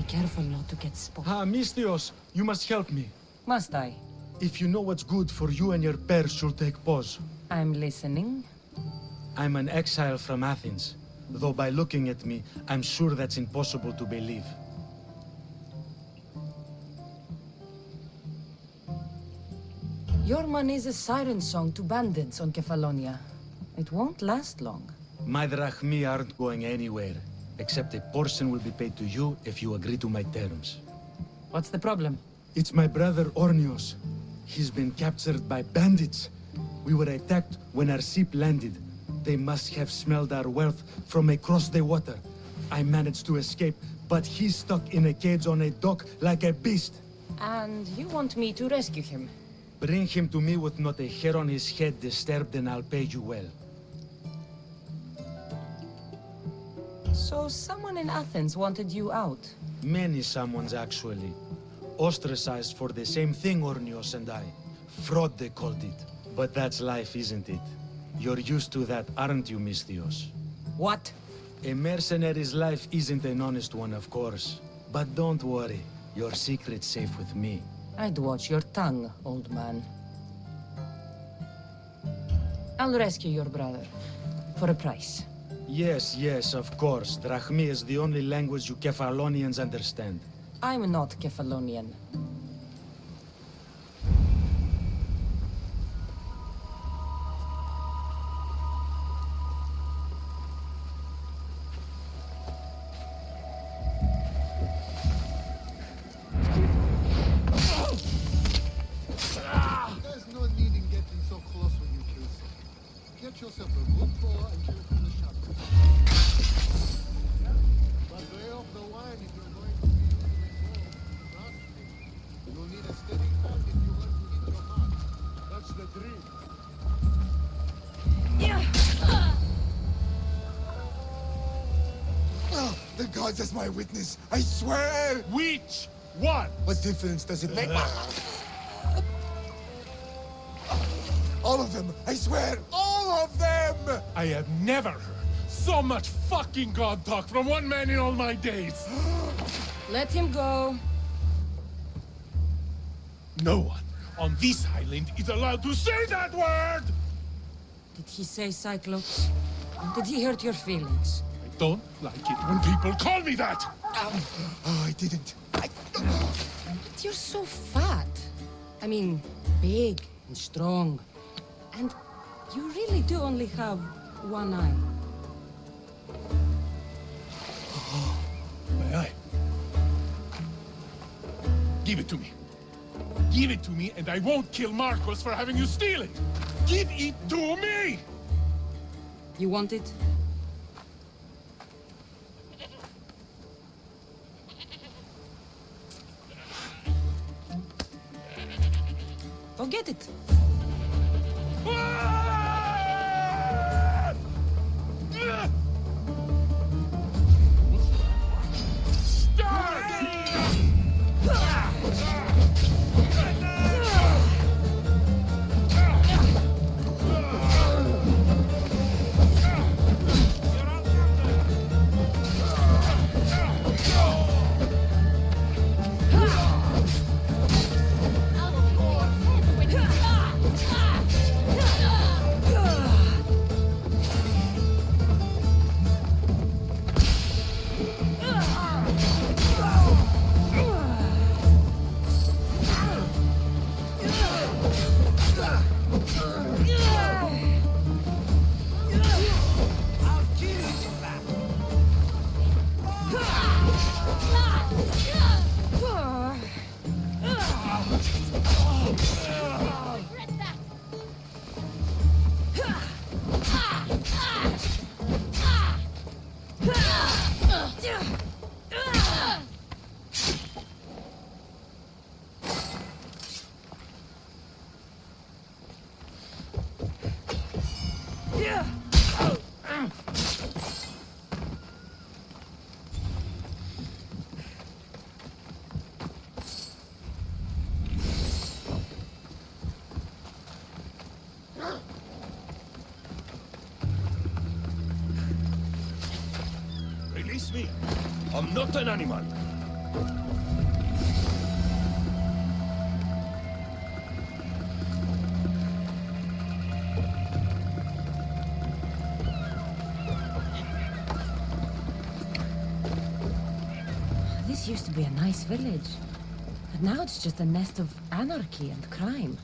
Careful not to get spotted. Ah, Mystios, you must help me. Must I? If you know what's good for you and your pairs, should take pause. I'm listening. I'm an exile from Athens. Though by looking at me, I'm sure that's impossible to believe. Your man is a siren song to bandits on Kefalonia. It won't last long. My drachmi aren't going anywhere. Except a portion will be paid to you if you agree to my terms. What's the problem? It's my brother Ornios. He's been captured by bandits. We were attacked when our ship landed. They must have smelled our wealth from across the water. I managed to escape, but he's stuck in a cage on a dock like a beast. And you want me to rescue him? Bring him to me with not a hair on his head disturbed and I'll pay you well. So someone in Athens wanted you out? Many someones, actually. Ostracized for the same thing, Ornios and I. Fraud, they called it. But that's life, isn't it? You're used to that, aren't you, Mystios? What? A mercenary's life isn't an honest one, of course. But don't worry, your secret's safe with me. I'd watch your tongue, old man. I'll rescue your brother. For a price. Yes, yes, of course. Drachmi is the only language you Kefalonians understand. I'm not Kefalonian. There's no need in getting so close when you kill someone. Get yourself a good bow and kill from the shadows. But lay off the wine if you're going to be using it. Trust me. You'll need a steady hand if you want to hit your mark. That's the dream. The gods as my witness, I swear! Which one? What difference does it make? All of them, I swear, all of them! I have never heard so much fucking god talk from one man in all my days. Let him go. No one on this island is allowed to say that word! Did he say Cyclops? Did he hurt your feelings? I don't like it when people call me that! Oh, I didn't. But you're so fat. I mean, big and strong. And you really do only have one eye. My eye. Give it to me. Give it to me and I won't kill Marcos for having you steal it! Give it to me! You want it? Go get it. Ah! me. I'm not an animal. This used to be a nice village. But now it's just a nest of anarchy and crime.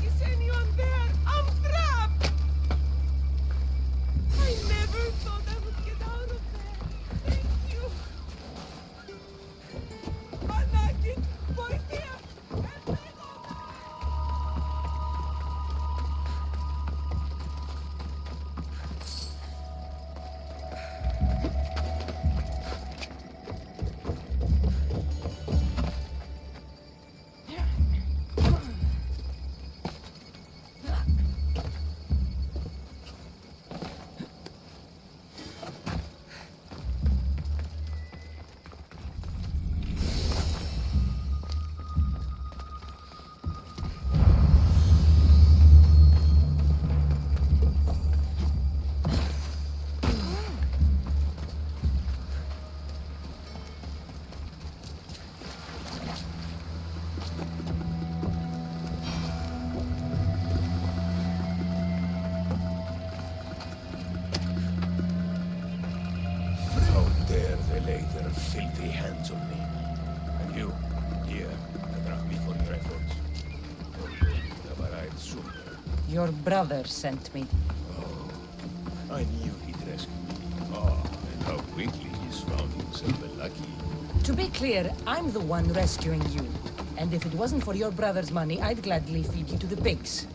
Is anyone there? I'm trapped! I never thought I would get out of there. Thank you. Anakit, boy here! How dare they lay their filthy hands on me? And you, here, thank me for your efforts. Your would have arrived sooner. Your brother sent me. Oh, I knew he'd rescue me. Ah, and how quickly he's found himself a lucky. To be clear, I'm the one rescuing you. And if it wasn't for your brother's money, I'd gladly feed you to the pigs.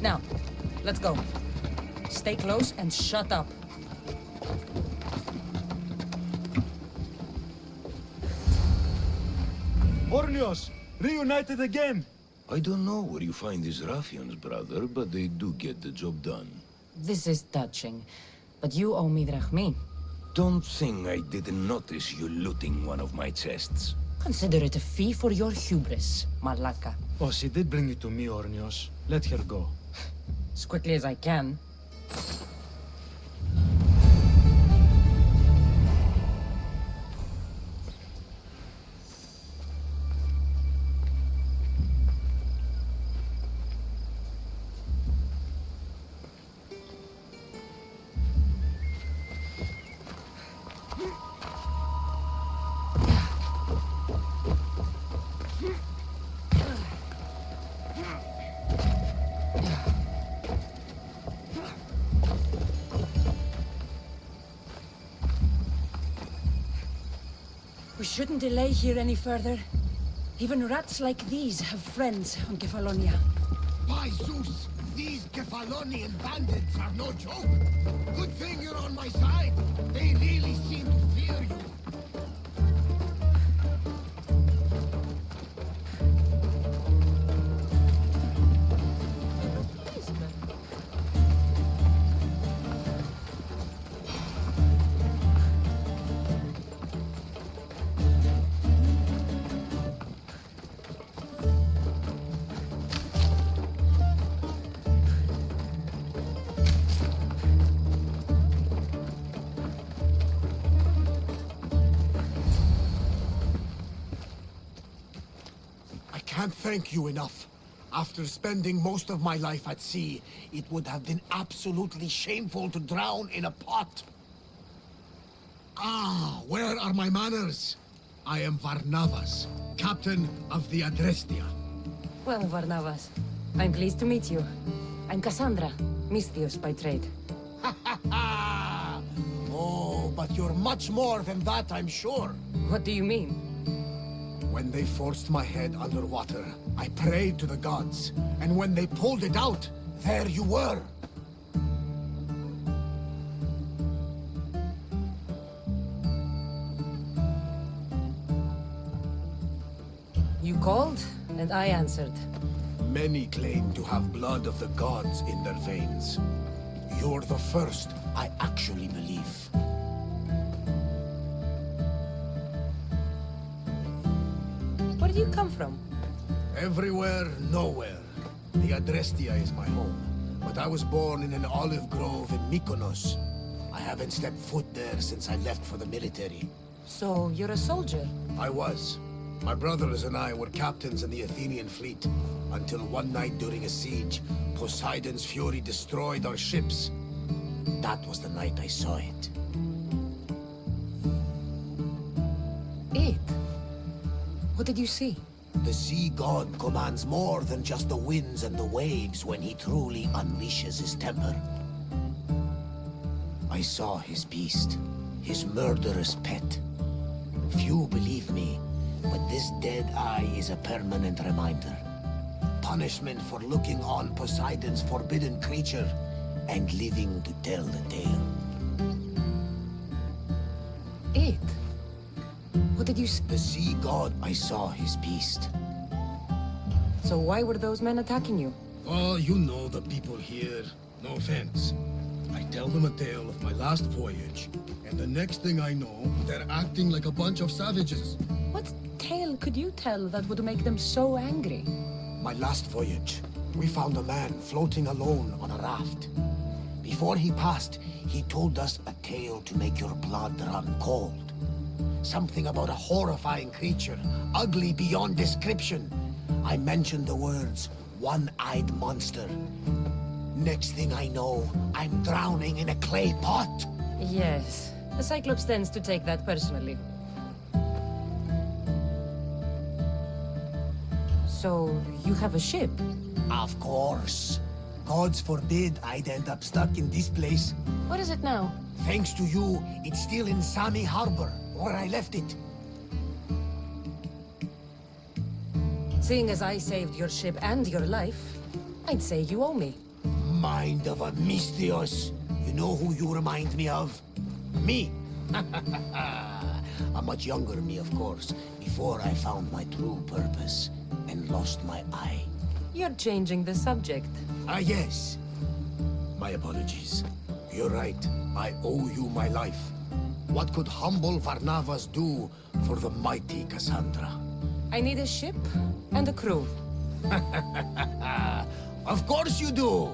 Now, let's go. Stay close and shut up. Ornios, reunited again! I don't know where you find these ruffians, brother, but they do get the job done. This is touching, but you owe me drachmi. Don't think I didn't notice you looting one of my chests. Consider it a fee for your hubris, Malaka. Oh, she did bring it to me, Ornios. Let her go. As quickly as I can. We shouldn't delay here any further. Even rats like these have friends on Kefalonia. By Zeus, these Kefalonian bandits are no joke. Good thing you're on my side. They really seem to fear you. Can't thank you enough. After spending most of my life at sea, it would have been absolutely shameful to drown in a pot. Ah, where are my manners? I am Varnavas, captain of the Adrestia. Well, Varnavas, I'm pleased to meet you. I'm Kassandra, Misthios by trade. Oh, but you're much more than that, I'm sure. What do you mean? When they forced my head underwater, I prayed to the gods. And when they pulled it out, there you were. You called, and I answered. Many claim to have blood of the gods in their veins. You're the first I actually believe. Where do you come from? Everywhere, nowhere. The Adrestia is my home, but I was born in an olive grove in Mykonos. I haven't stepped foot there since I left for the military. So, you're a soldier? I was. My brothers and I were captains in the Athenian fleet, until one night during a siege, Poseidon's fury destroyed our ships. That was the night I saw it. It? What did you see? The sea god commands more than just the winds and the waves when he truly unleashes his temper. I saw his beast, his murderous pet. Few believe me, but this dead eye is a permanent reminder. Punishment for looking on Poseidon's forbidden creature and living to tell the tale. It? What did you see? The sea god, I saw his beast. So why were those men attacking you? Oh, you know the people here. No offense. I tell them a tale of my last voyage, and the next thing I know, they're acting like a bunch of savages. What tale could you tell that would make them so angry? My last voyage, we found a man floating alone on a raft. Before he passed, he told us a tale to make your blood run cold. Something about a horrifying creature, ugly beyond description. I mentioned the words, one-eyed monster. Next thing I know, I'm drowning in a clay pot. Yes. The Cyclops tends to take that personally. So, you have a ship? Of course. Gods forbid I'd end up stuck in this place. What is it now? Thanks to you, it's still in Sami Harbor, where I left it. Seeing as I saved your ship and your life, I'd say you owe me. Mind of a Mystios. You know who you remind me of? Me. A much younger me, of course, before I found my true purpose and lost my eye. You're changing the subject. Ah, yes. My apologies. You're right. I owe you my life. What could humble Varnavas do for the mighty Kassandra? I need a ship and a crew. Of course you do!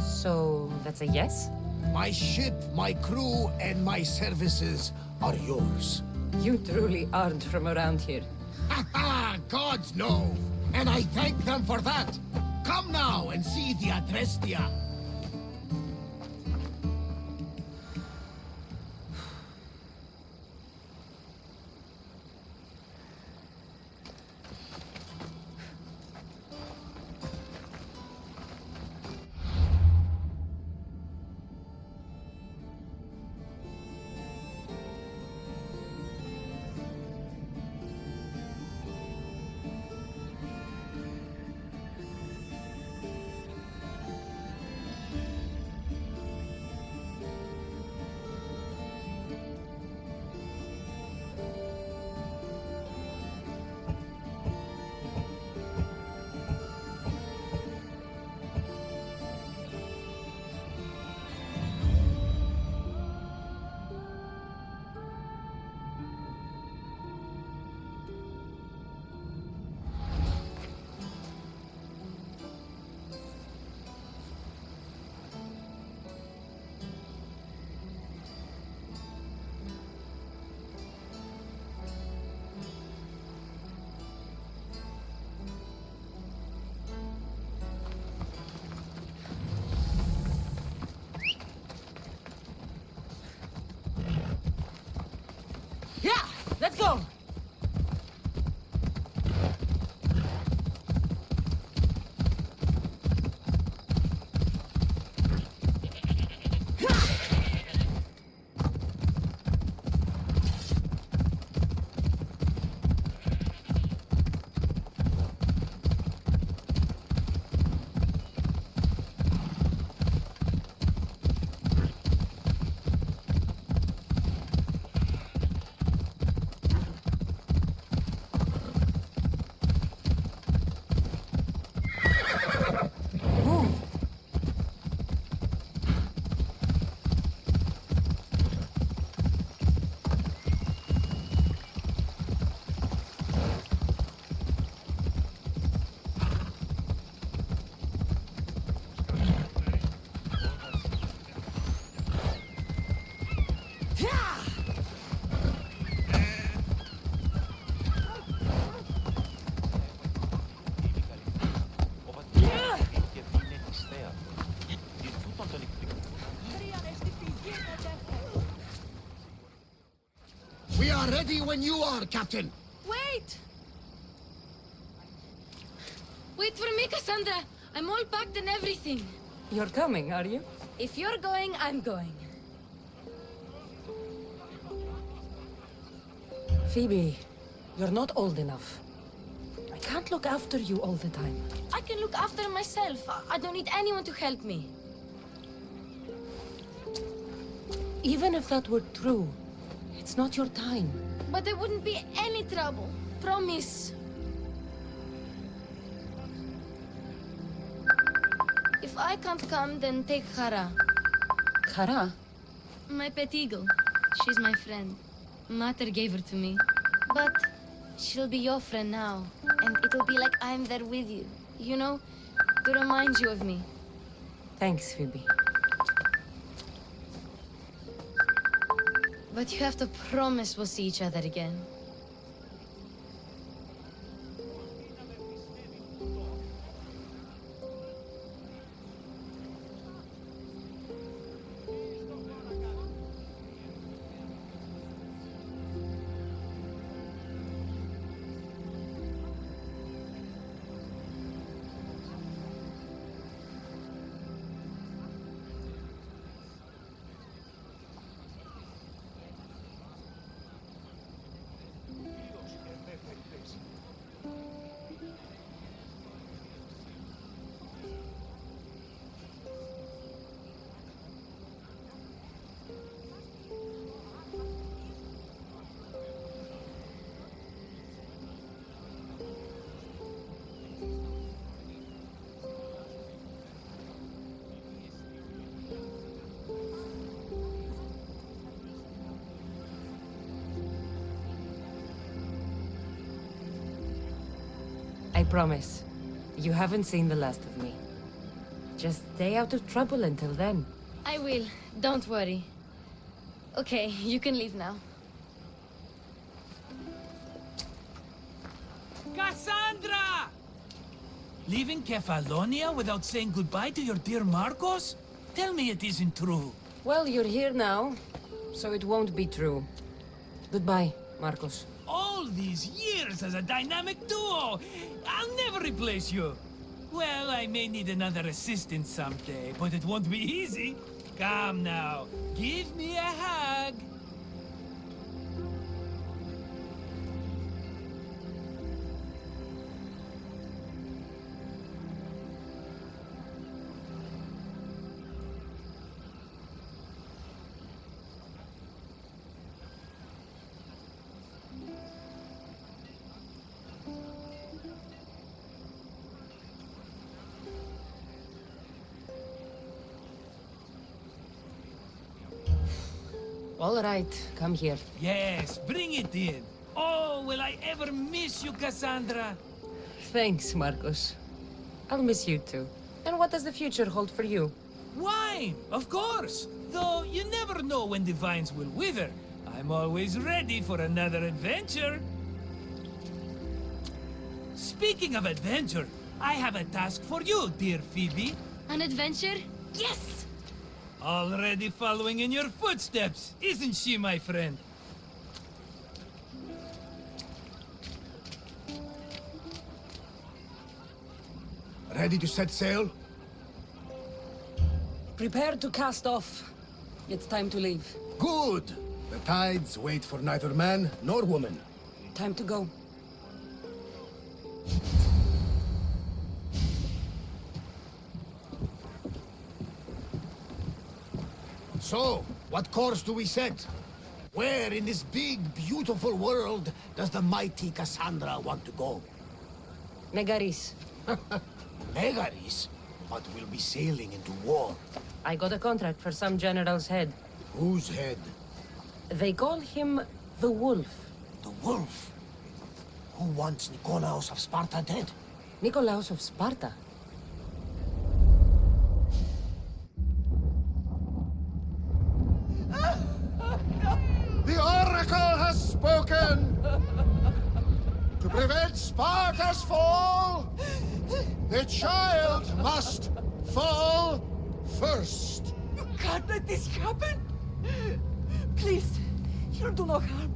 So, that's a yes? My ship, my crew, and my services are yours. You truly aren't from around here. Ha ha! Gods know! And I thank them for that! Come now and see the Adrestia! Yeah! Let's go! ready when you are, Captain. Wait! Wait for me, Kassandra. I'm all packed and everything. You're coming, are you? If you're going, I'm going. Phoebe, you're not old enough. I can't look after you all the time. I can look after myself. I don't need anyone to help me. Even if that were true, it's not your time. But there wouldn't be any trouble. Promise. If I can't come, then take Hara. Hara? My pet eagle. She's my friend. Mater gave her to me. But she'll be your friend now. And it'll be like I'm there with you. You know? To remind you of me. Thanks, Phoebe. But you have to promise we'll see each other again. I promise. You haven't seen the last of me. Just stay out of trouble until then. I will. Don't worry. Okay, you can leave now. Kassandra! Leaving Kefalonia without saying goodbye to your dear Marcos? Tell me it isn't true. Well, you're here now, so it won't be true. Goodbye, Marcos. All these years as a dynamic duo! I'll never replace you! Well, I may need another assistant someday, but it won't be easy. Come now, give me a hug! All right, come here. Yes, bring it in. Oh, will I ever miss you, Kassandra? Thanks, Marcos. I'll miss you too. And what does the future hold for you? Wine, of course. Though you never know when the vines will wither. I'm always ready for another adventure. Speaking of adventure, I have a task for you, dear Phoebe. An adventure? Yes! Already following in your footsteps, isn't she, my friend? Ready to set sail? Prepare to cast off. It's time to leave. Good! The tides wait for neither man nor woman. Time to go. So, what course do we set? Where in this big, beautiful world does the mighty Kassandra want to go? Megaris. Megaris? But we'll be sailing into war. I got a contract for some general's head. Whose head? They call him the Wolf. The Wolf? Who wants Nikolaos of Sparta dead? Nikolaos of Sparta? The Oracle has spoken! To prevent Sparta's fall, the child must fall first. You can't let this happen! Please, he'll do no harm.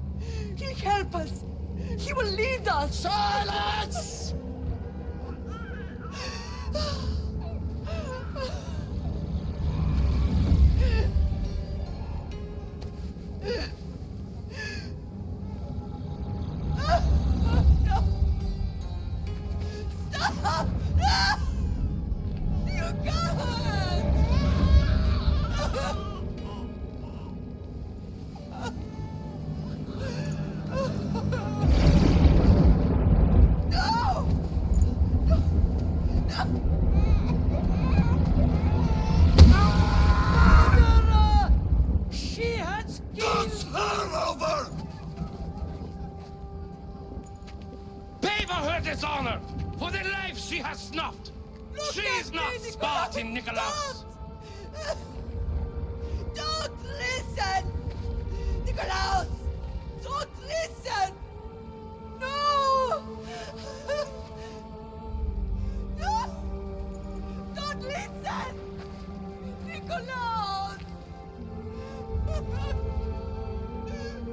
He'll help us. He will lead us. Silence! No! Stop! No! You can't! No! Kassandra! She has That's her over! Pay for her dishonor! For the life she has snuffed! She is not Spartan, Nikolaos! Don't listen! Nikolaos! Don't listen! No! No! Don't listen! Nikolaos!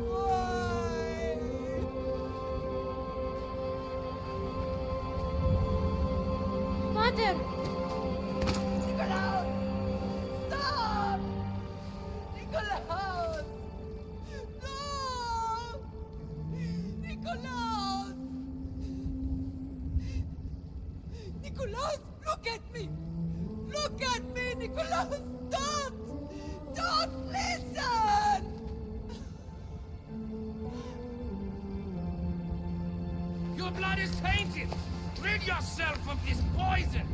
Why? Mother! Nikolaos! Stop! Nikolaos! No! Nikolaos! Nikolaos, look at me! Look at me, Nikolaos! Don't! Don't listen! Your blood is tainted! Rid yourself of this poison!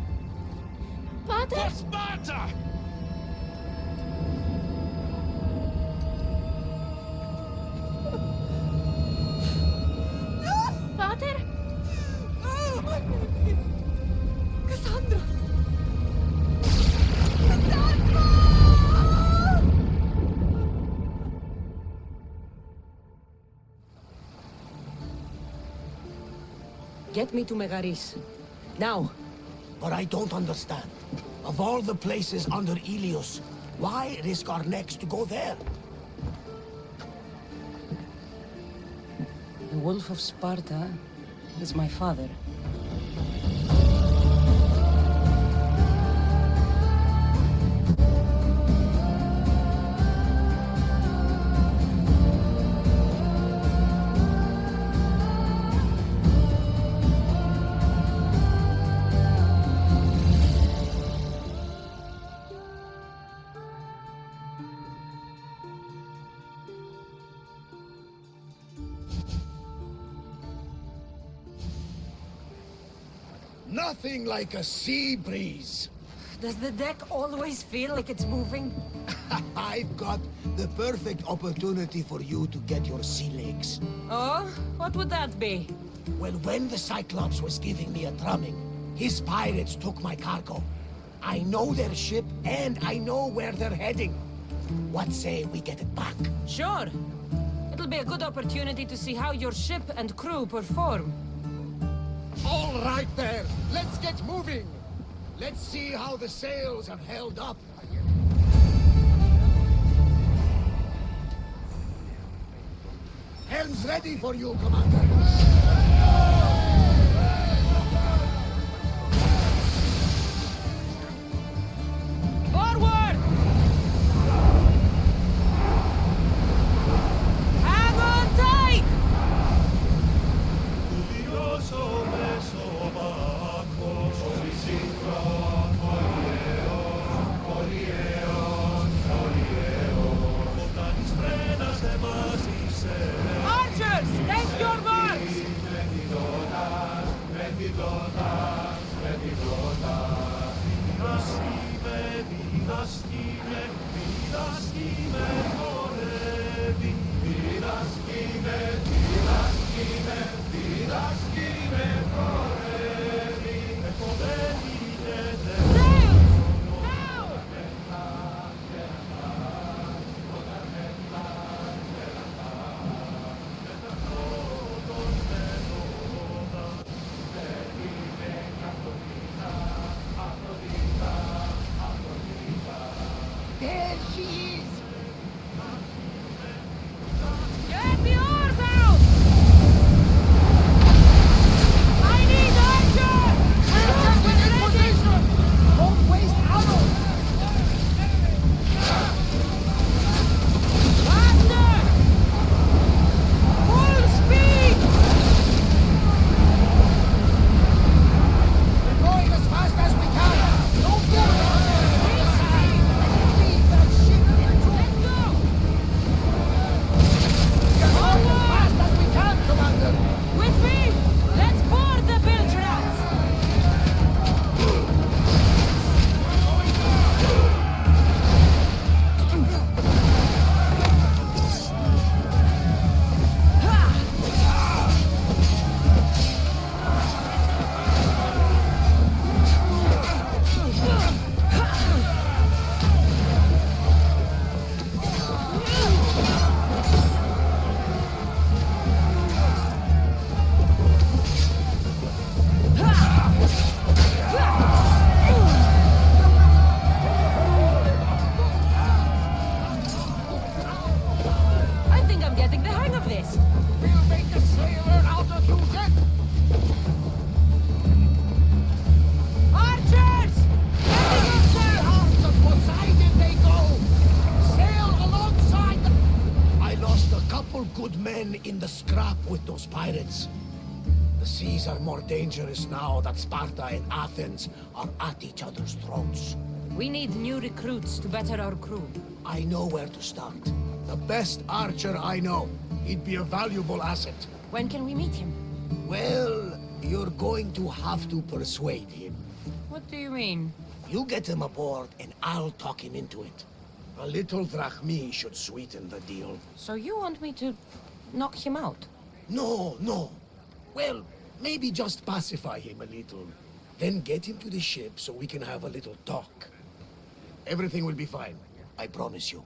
Pater! For Sparta! Pater! Oh, my baby! Kassandra! Kassandra! Get me to Megaris. Now! But I don't understand. Of all the places under Ilios, why risk our necks to go there? The Wolf of Sparta is my father. Nothing like a sea breeze. Does the deck always feel like it's moving? I've got the perfect opportunity for you to get your sea legs. Oh? What would that be? Well, when the Cyclops was giving me a drumming, his pirates took my cargo. I know their ship, and I know where they're heading. What say we get it back? Sure. It'll be a good opportunity to see how your ship and crew perform. All right there, let's get moving. Let's see how the sails have held up. Helm's ready for you, Commander. Forward! Hang on tight! Archers, take your marks! There she is! Get the oars out! scrap with those pirates. The seas are more dangerous now that Sparta and Athens are at each other's throats. We need new recruits to better our crew. I know where to start. The best archer I know. He'd be a valuable asset. When can we meet him? Well, you're going to have to persuade him. What do you mean? You get him aboard and I'll talk him into it. A little drachmi should sweeten the deal. So you want me to knock him out? No, no. Well, maybe just pacify him a little. Then get him to the ship so we can have a little talk. Everything will be fine. I promise you.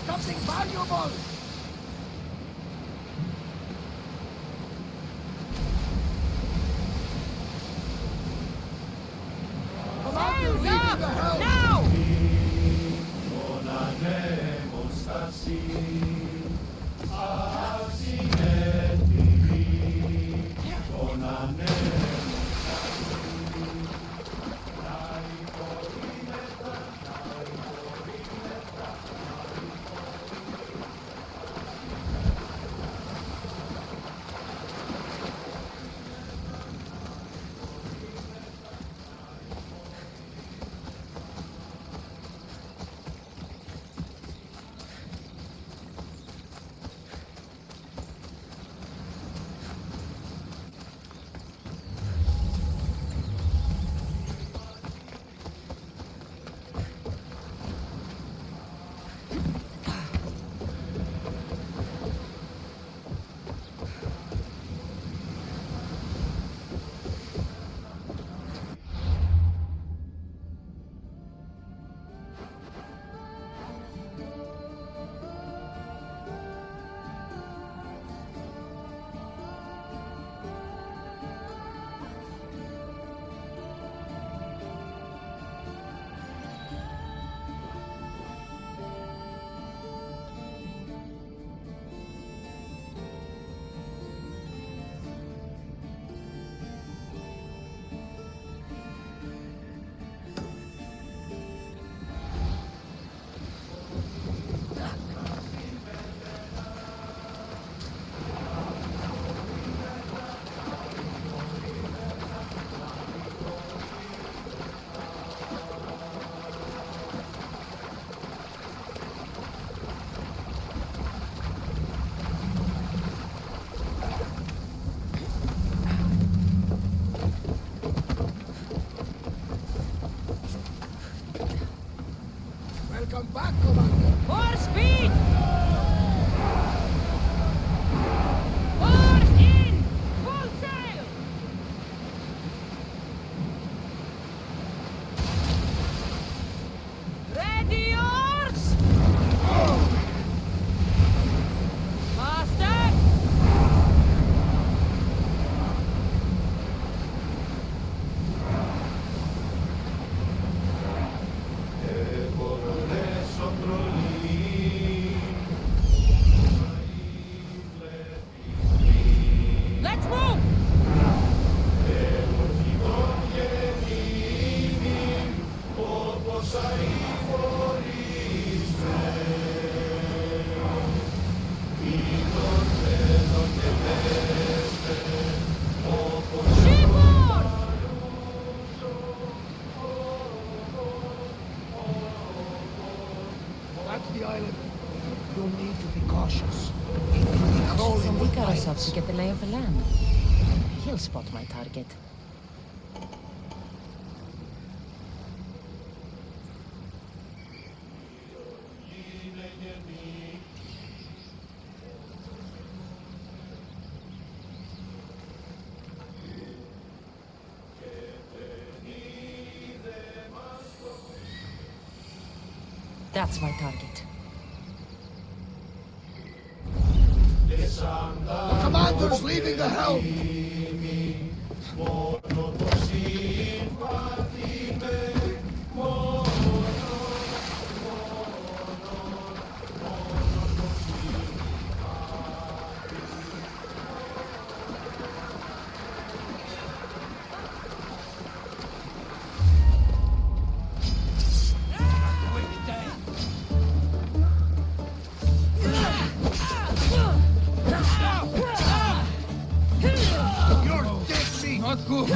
something valuable! Commander, we need the help! Now! Μονανέμος θα Welcome back, Commander. More speed! More in! Full sail! Ready yours! Master! Let's move! Seaboard! That's the island. You'll need to be cautious. It will be So crawling we with got ourselves to pirates. get the lay of the land. He'll spot my target. That's my target. The commander's leading the helm. You're dead meat! Not good!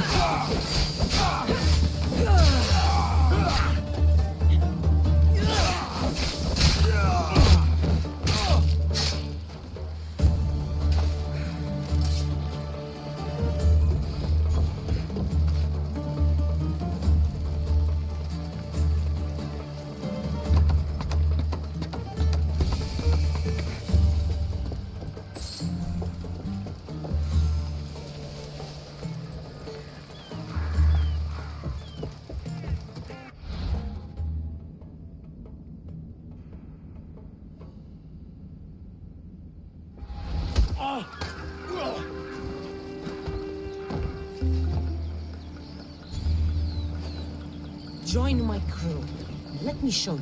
Join my crew. Let me show you.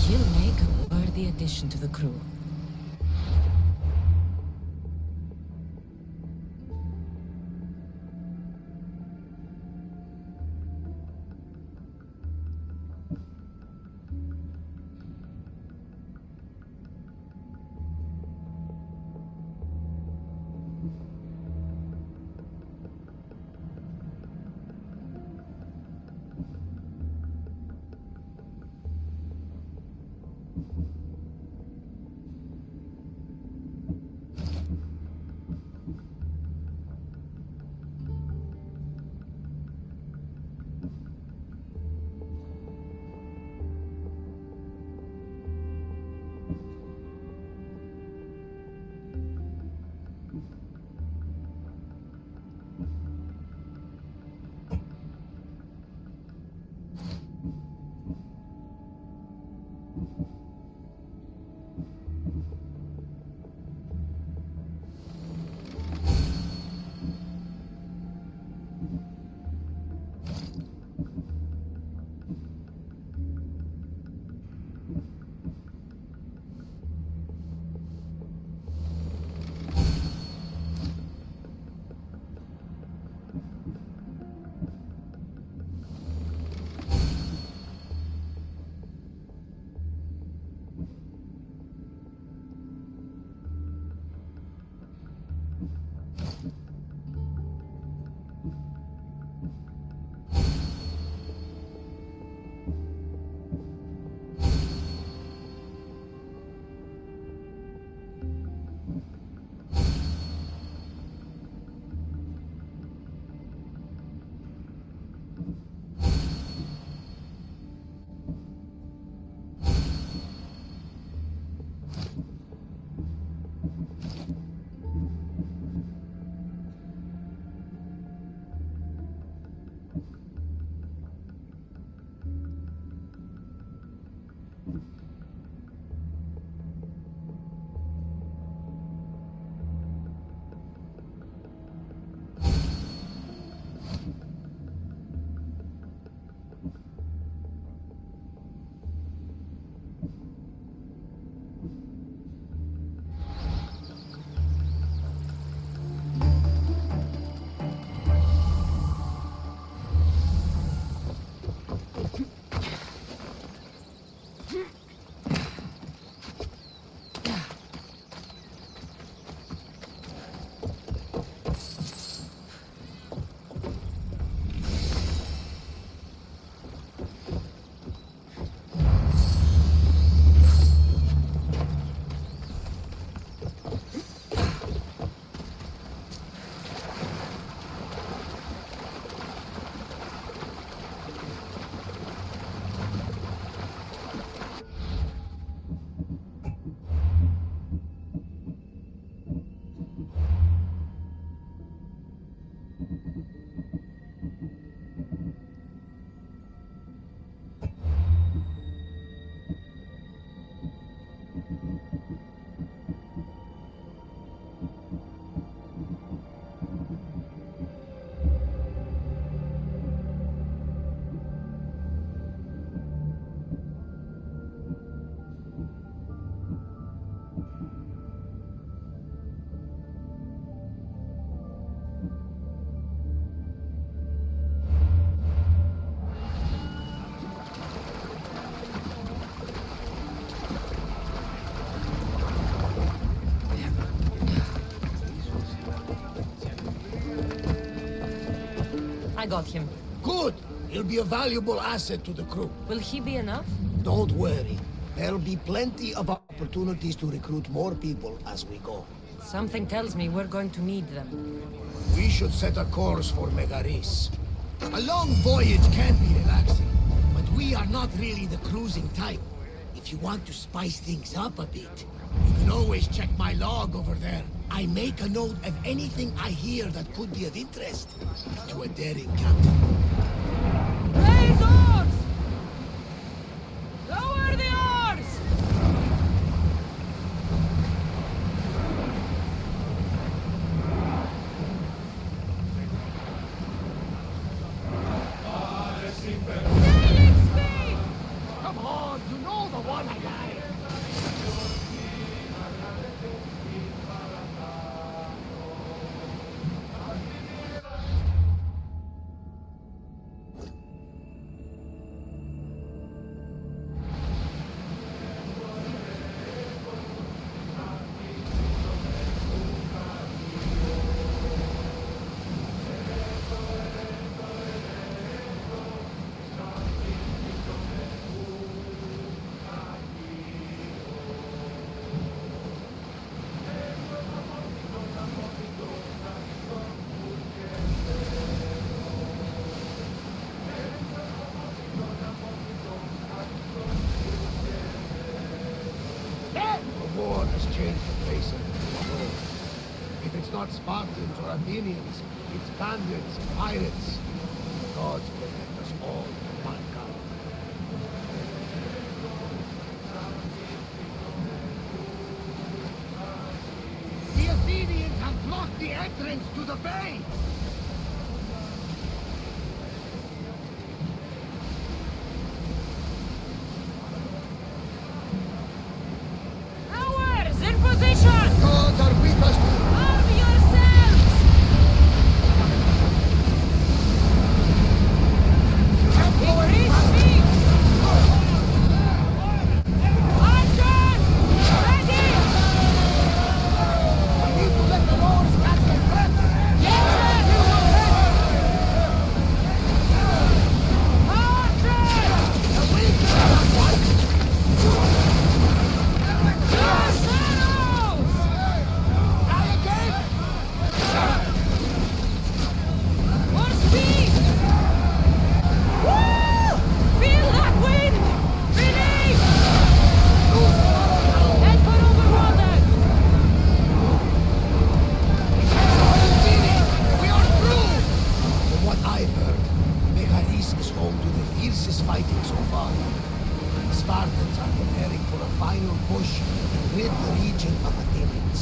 You'll make a worthy addition to the crew. I got him. Good! He'll be a valuable asset to the crew. Will he be enough? Don't worry. There'll be plenty of opportunities to recruit more people as we go. Something tells me we're going to need them. We should set a course for Megaris. A long voyage can be relaxing, but we are not really the cruising type. If you want to spice things up a bit, you can always check my log over there. I make a note of anything I hear that could be of interest to a daring captain. Raise oars! Lower the oars! Sailing speed! Come on, you know the one I got. The war has changed the face of the world. If it's not Spartans or Athenians, it's bandits and pirates. The gods protect us all from mankind. The Athenians have blocked the entrance to the bay! Ours in position! Gods are with us! Arm yourselves! Increase speed! Archers! Ready! I need to let the oars catch their breath! Yes, Spartans are preparing for a final push to rid the region of Athenians.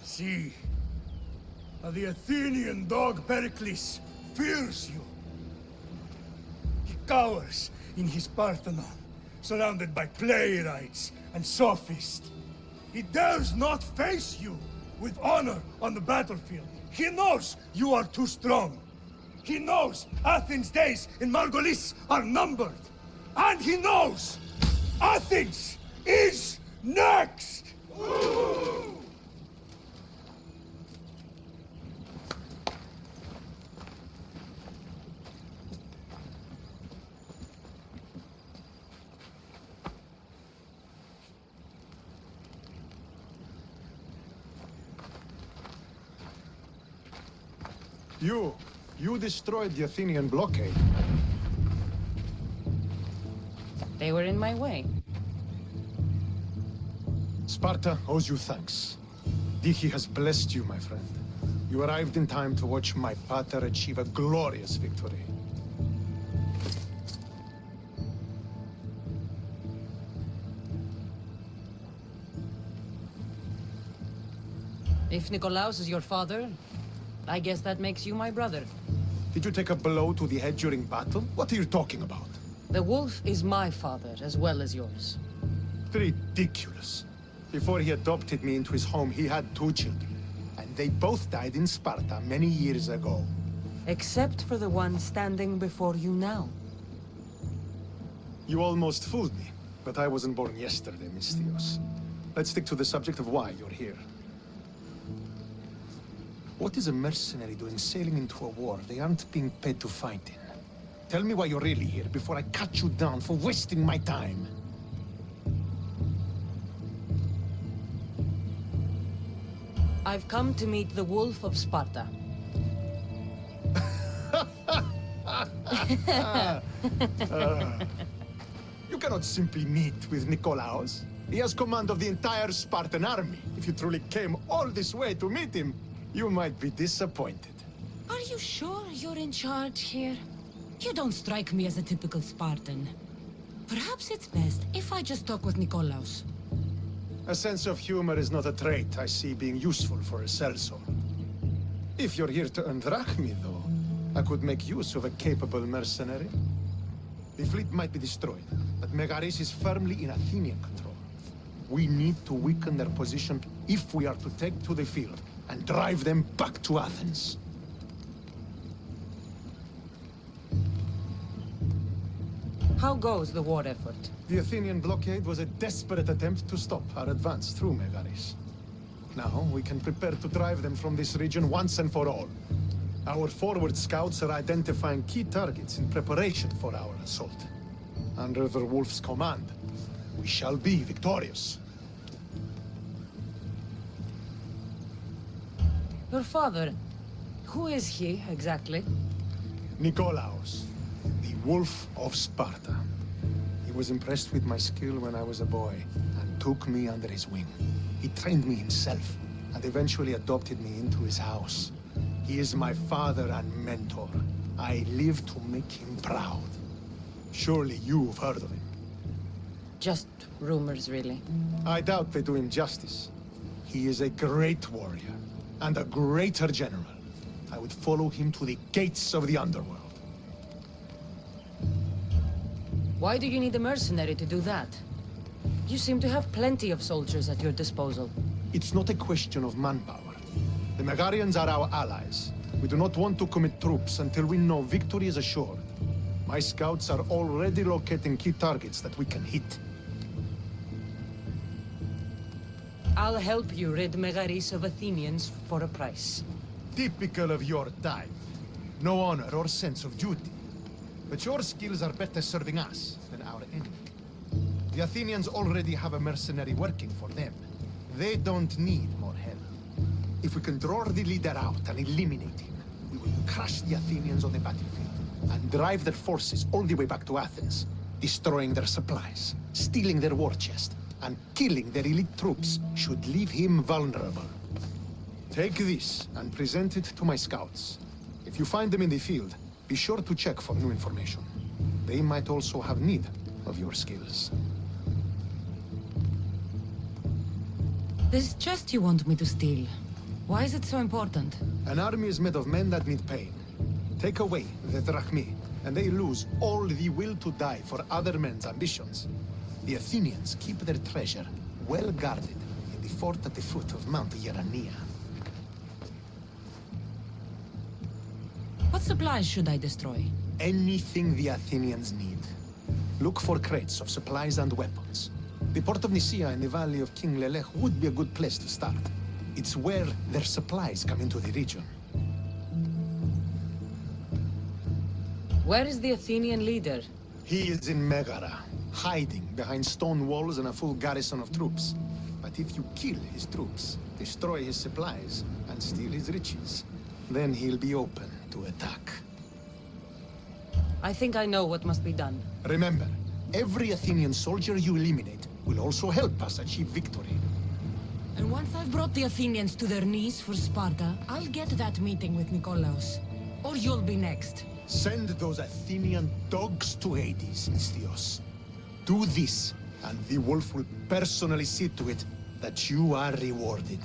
See, the Athenian dog Pericles fears you. He cowers in his Parthenon, surrounded by playwrights and sophists. He dares not face you with honor on the battlefield. He knows you are too strong. He knows Athens' days in Margolis are numbered! And he knows Athens is next! You destroyed the Athenian blockade. They were in my way. Sparta owes you thanks. Diki has blessed you, my friend. You arrived in time to watch my pater achieve a glorious victory. If Nikolaos is your father, I guess that makes you my brother. Did you take a blow to the head during battle? What are you talking about? The wolf is my father as well as yours. Ridiculous. Before he adopted me into his home, he had 2 children. And they both died in Sparta many years ago. Except for the one standing before you now. You almost fooled me, but I wasn't born yesterday, Mythology. Let's stick to the subject of why you're here. What is a mercenary doing sailing into a war they aren't being paid to fight in? Tell me why you're really here before I cut you down for wasting my time. I've come to meet the Wolf of Sparta. You cannot simply meet with Nikolaos. He has command of the entire Spartan army. If you truly came all this way to meet him, you might be disappointed. Are you sure you're in charge here? You don't strike me as a typical Spartan. Perhaps it's best if I just talk with Nikolaos. A sense of humor is not a trait I see being useful for a sellsword. If you're here to earn drachmi, though, I could make use of a capable mercenary. The fleet might be destroyed, but Megaris is firmly in Athenian control. We need to weaken their position if we are to take to the field and drive them back to Athens. How goes the war effort? The Athenian blockade was a desperate attempt to stop our advance through Megaris. Now we can prepare to drive them from this region once and for all. Our forward scouts are identifying key targets in preparation for our assault. Under the Wolf's command, we shall be victorious. Your father, who is he exactly? Nikolaos, the Wolf of Sparta. He was impressed with my skill when I was a boy, and took me under his wing. He trained me himself, and eventually adopted me into his house. He is my father and mentor. I live to make him proud. Surely you've heard of him. Just rumors, really. I doubt they do him justice. He is a great warrior, and a greater general. I would follow him to the gates of the underworld. Why do you need a mercenary to do that? You seem to have plenty of soldiers at your disposal. It's not a question of manpower. The Megarians are our allies. We do not want to commit troops until we know victory is assured. My scouts are already locating key targets that we can hit. I'll help you rid Megaris of Athenians for a price. Typical of your type. No honor or sense of duty. But your skills are better serving us than our enemy. The Athenians already have a mercenary working for them. They don't need more help. If we can draw the leader out and eliminate him, we will crush the Athenians on the battlefield and drive their forces all the way back to Athens, destroying their supplies, stealing their war chest, and killing their elite troops should leave him vulnerable. Take this and present it to my scouts. If you find them in the field, be sure to check for new information. They might also have need of your skills. This chest you want me to steal. Why is it so important? An army is made of men that need pain. Take away the drachmi, and they lose all the will to die for other men's ambitions. The Athenians keep their treasure well guarded in the fort at the foot of Mount Yerania. What supplies should I destroy? Anything the Athenians need. Look for crates of supplies and weapons. The port of Nicaea in the valley of King Lelech would be a good place to start. It's where their supplies come into the region. Where is the Athenian leader? He is in Megara, hiding behind stone walls and a full garrison of troops. But if you kill his troops, destroy his supplies, and steal his riches, then he'll be open to attack. I think I know what must be done. Remember, every Athenian soldier you eliminate will also help us achieve victory. And once I've brought the Athenians to their knees for Sparta, I'll get that meeting with Nikolaos. Or you'll be next. Send those Athenian dogs to Hades, Alexios. Do this, and the wolf will personally see to it that you are rewarded.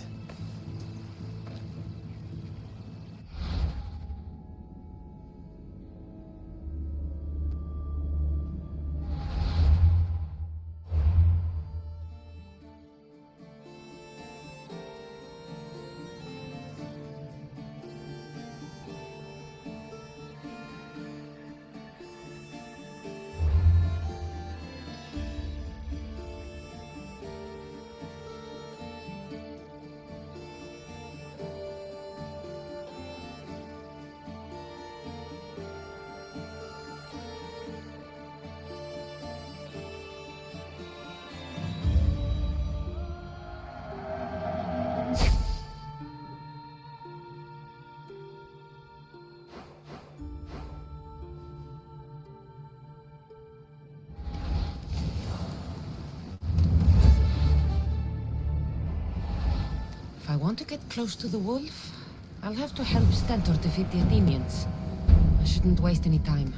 If I want to get close to the wolf, I'll have to help Stentor defeat the Athenians. I shouldn't waste any time.